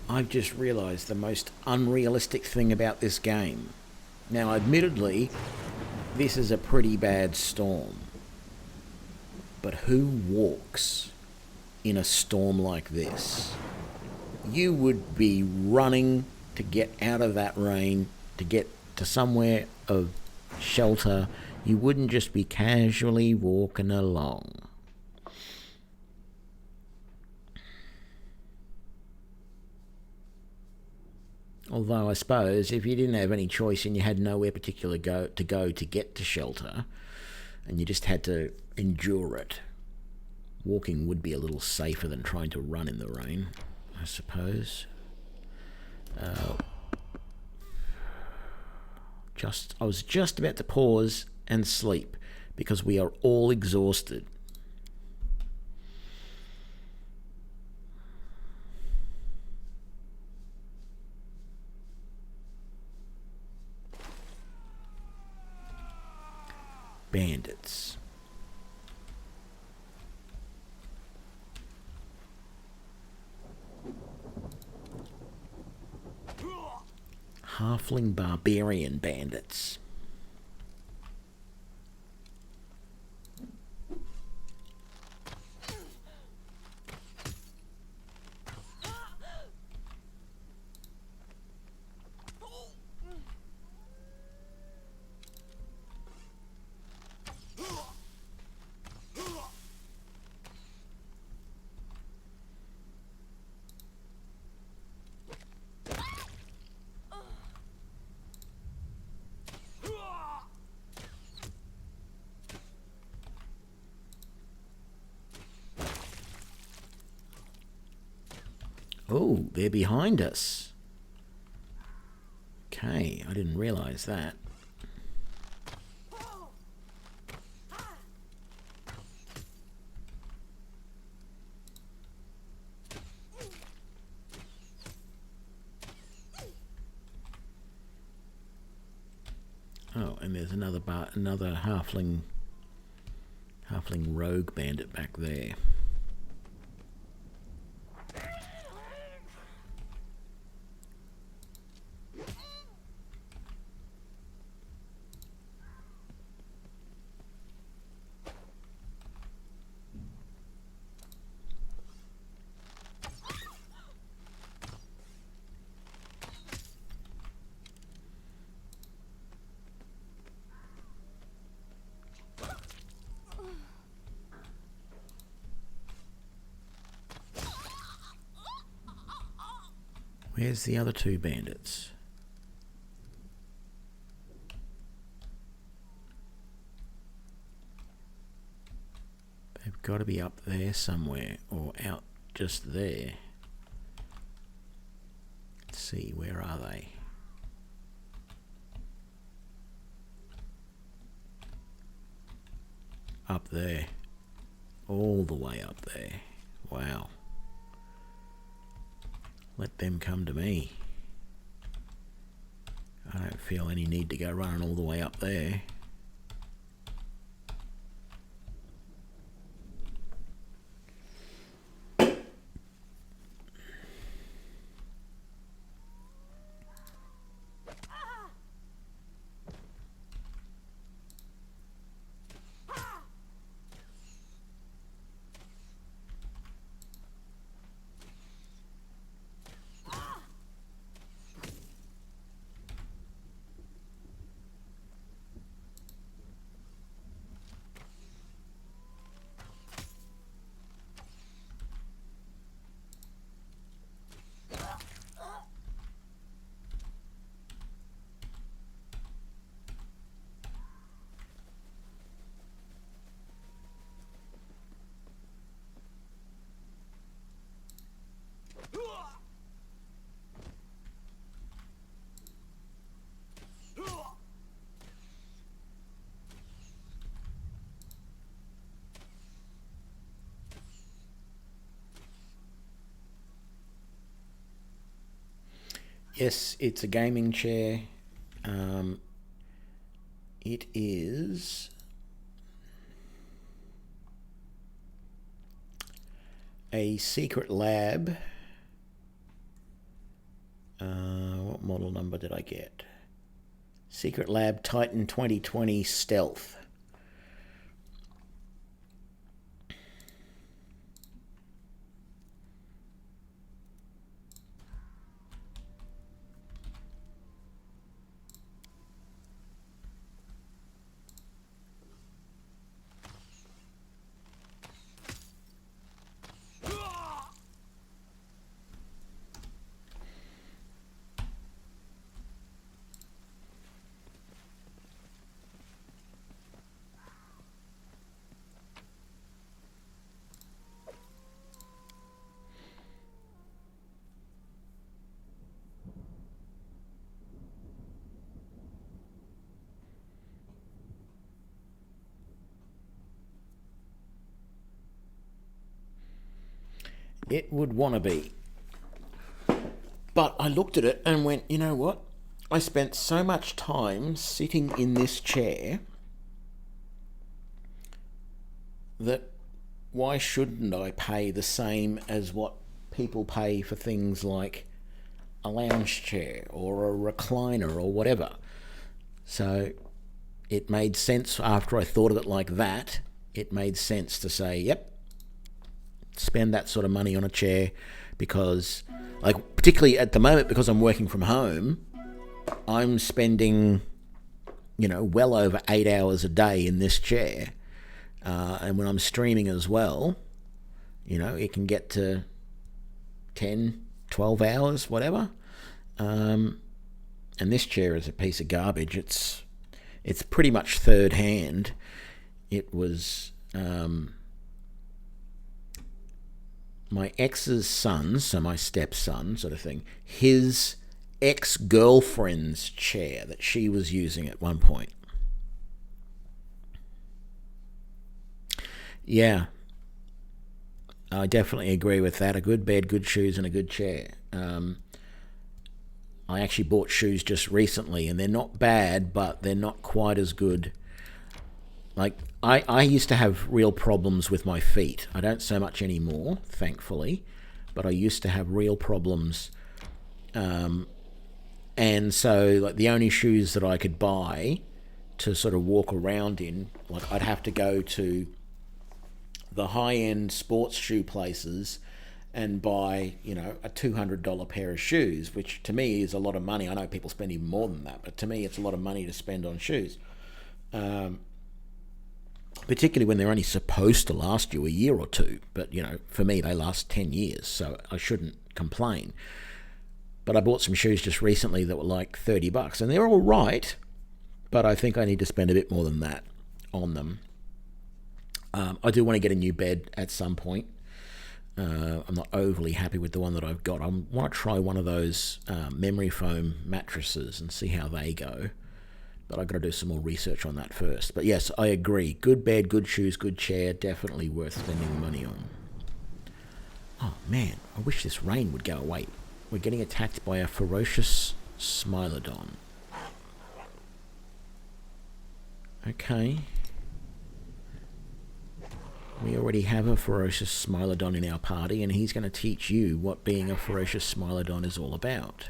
I've just realised the most unrealistic thing about this game. Now, admittedly, this is a pretty bad storm. But who walks in a storm like this? You would be running to get out of that rain, to get to somewhere of shelter. You wouldn't just be casually walking along. Although I suppose if you didn't have any choice and you had nowhere particular to go to get to shelter, and you just had to endure it, walking would be a little safer than trying to run in the rain, I suppose. I was just about to pause and sleep because we are all exhausted. Bandits. Halfling barbarian bandits. Oh, they're behind us. Okay, I didn't realise that. Oh, and there's another halfling rogue bandit back there. Where's the other two bandits? They've got to be up there somewhere, or out just there. Let's see, where are they? Up there. All the way up there. Wow. Let them come to me. I don't feel any need to go running all the way up there. Yes, it's a gaming chair. It is a secret lab. What model number did I get? Secret Lab Titan 2020 Stealth. It would want to be. But I looked at it and went, you know what? I spent so much time sitting in this chair that why shouldn't I pay the same as what people pay for things like a lounge chair or a recliner or whatever? So it made sense after I thought of it like that. It made sense to say, yep, spend that sort of money on a chair, because, like, particularly at the moment, because I'm working from home, I'm spending, well over 8 hours a day in this chair. And when I'm streaming as well, it can get to 10, 12 hours, whatever. And this chair is a piece of garbage. It's pretty much third hand. It was my ex's son, so my stepson sort of thing, his ex-girlfriend's chair that she was using at one point. Yeah, I definitely agree with that. A good bed, good shoes, and a good chair. I actually bought shoes just recently, and they're not bad, but they're not quite as good. Like, I used to have real problems with my feet. I don't so much anymore, thankfully, but I used to have real problems. And so, like, the only shoes that I could buy to sort of walk around in, like, I'd have to go to the high-end sports shoe places and buy, you know, a $200 pair of shoes, which to me is a lot of money. I know people spend even more than that, but to me it's a lot of money to spend on shoes. Particularly when they're only supposed to last you a year or two. But, you know, for me they last 10 years, so I shouldn't complain. But I bought some shoes just recently that were like $30, and they're all right, but I think I need to spend a bit more than that on them. I do want to get a new bed at some point. I'm not overly happy with the one that I've got. I want to try one of those memory foam mattresses and see how they go. But I've got to do some more research on that first. But yes, I agree. Good bed, good shoes, good chair, definitely worth spending money on. Oh man, I wish this rain would go away. We're getting attacked by a ferocious Smilodon. Okay. We already have a ferocious Smilodon in our party, and he's going to teach you what being a ferocious Smilodon is all about.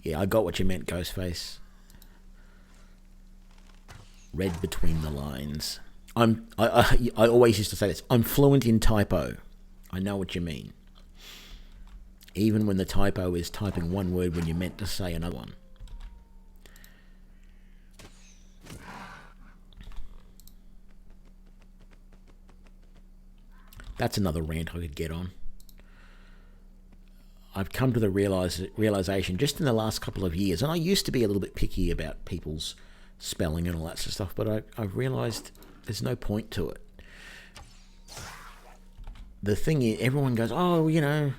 Yeah, I got what you meant, Ghostface. Read between the lines. I always used to say this. I'm fluent in typo. I know what you mean. Even when the typo is typing one word when you're meant to say another one. That's another rant I could get on. I've come to the realization just in the last couple of years, and I used to be a little bit picky about people's spelling and all that sort of stuff, but I've realized there's no point to it. The thing is, everyone goes, oh, you know,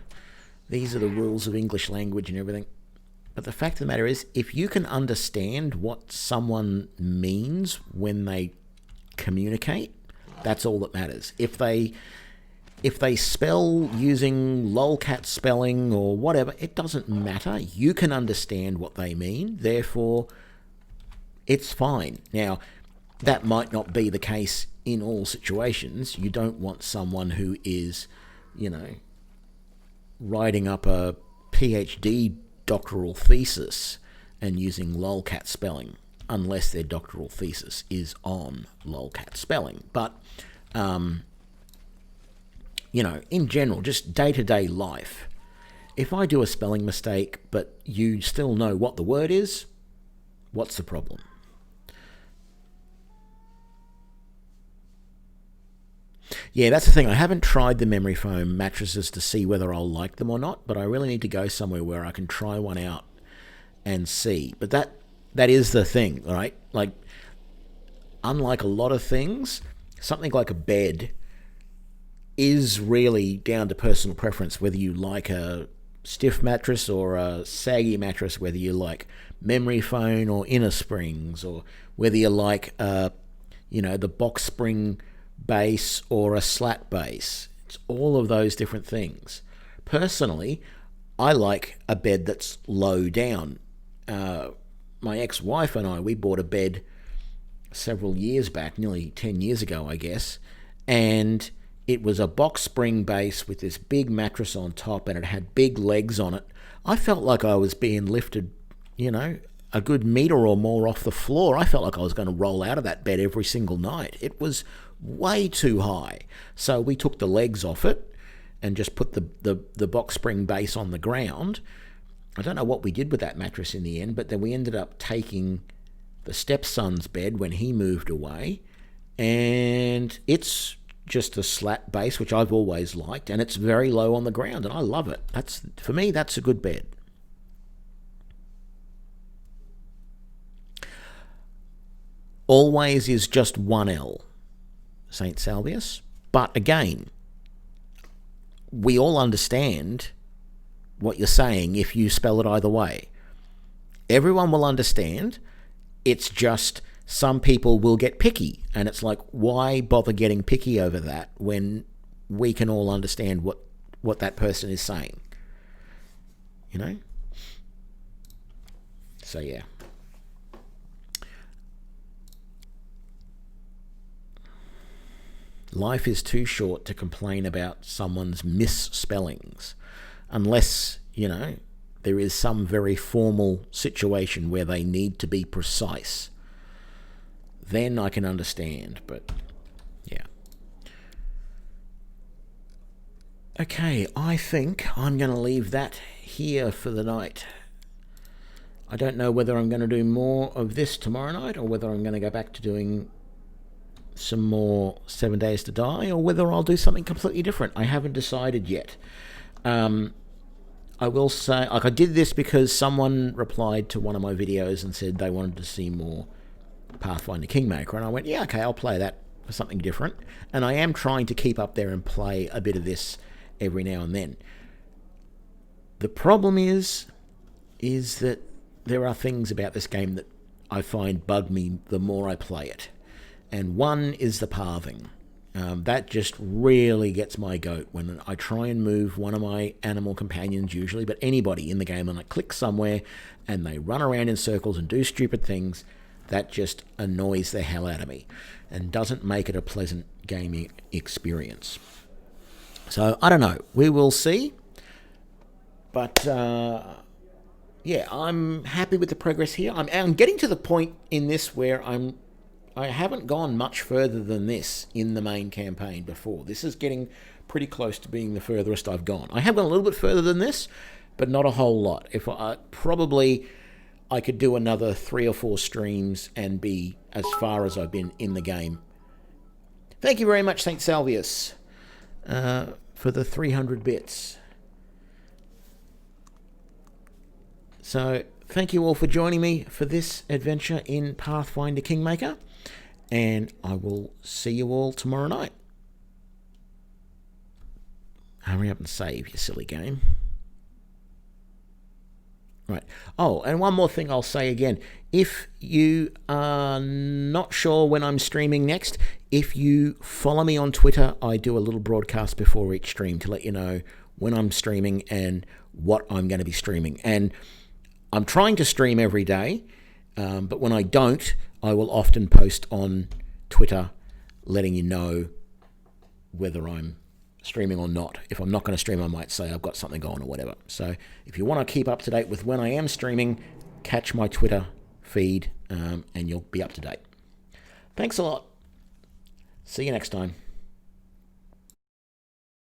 these are the rules of English language and everything. But the fact of the matter is, if you can understand what someone means when they communicate, that's all that matters. If they spell using lolcat spelling or whatever, it doesn't matter. You can understand what they mean, therefore it's fine. Now, that might not be the case in all situations. You don't want someone who is, you know, writing up a PhD doctoral thesis and using lolcat spelling, unless their doctoral thesis is on lolcat spelling. But, you know, in general, just day-to-day life, if I do a spelling mistake but you still know what the word is, what's the problem? Yeah, that's the thing. I haven't tried the memory foam mattresses to see whether I'll like them or not, but I really need to go somewhere where I can try one out and see. But that is the thing, right? Like, unlike a lot of things, something like a bed is really down to personal preference, whether you like a stiff mattress or a saggy mattress, whether you like memory foam or inner springs, or whether you like, you know, the box spring base or a slat base. It's all of those different things. Personally, I like a bed that's low down. My ex-wife and I, we bought a bed several years back, nearly 10 years ago, I guess, and it was a box spring base with this big mattress on top, and it had big legs on it. I felt like I was being lifted, you know, a good meter or more off the floor. I felt like I was going to roll out of that bed every single night. It was way too high. So we took the legs off it and just put the box spring base on the ground. I don't know what we did with that mattress in the end, but then we ended up taking the stepson's bed when he moved away, and it's just a slat base, which I've always liked, and it's very low on the ground, and I love it. For me, that's a good bed. always is just one L, St. Salvius. But again, we all understand what you're saying if you spell it either way. Everyone will understand. It's just some people will get picky. And it's like, why bother getting picky over that when we can all understand what that person is saying? You know? So, yeah. Life is too short to complain about someone's misspellings unless, you know, there is some very formal situation where they need to be precise. Then I can understand, but yeah. Okay, I think I'm going to leave that here for the night. I don't know whether I'm going to do more of this tomorrow night or whether I'm going to go back to doing some more 7 Days to Die, or whether I'll do something completely different. I haven't decided yet. I will say, like, I did this because someone replied to one of my videos and said they wanted to see more Pathfinder Kingmaker, and I went, yeah, okay, I'll play that for something different. And I am trying to keep up there and play a bit of this every now and then. The problem is that there are things about this game that I find bug me the more I play it. And one is the pathing. That just really gets my goat when I try and move one of my animal companions usually, but anybody in the game, and I click somewhere and they run around in circles and do stupid things. That just annoys the hell out of me and doesn't make it a pleasant gaming experience. So, I don't know. We will see. But, yeah, I'm happy with the progress here. I'm getting to the point in this where I haven't gone much further than this in the main campaign before. This is getting pretty close to being the furthest I've gone. I have gone a little bit further than this, but not a whole lot. I could do another 3 or 4 streams and be as far as I've been in the game. Thank you very much, St. Salvius, for the 300 bits. So, thank you all for joining me for this adventure in Pathfinder Kingmaker, and I will see you all tomorrow night. Hurry up and save, you silly game. Right. Oh, and one more thing I'll say again. If you are not sure when I'm streaming next, if you follow me on Twitter, I do a little broadcast before each stream to let you know when I'm streaming and what I'm going to be streaming. And I'm trying to stream every day, but when I don't, I will often post on Twitter letting you know whether I'm streaming or not. If I'm not going to stream, I might say I've got something on or whatever. So if you want to keep up to date with when I am streaming, catch my Twitter feed and you'll be up to date. Thanks a lot. See you next time.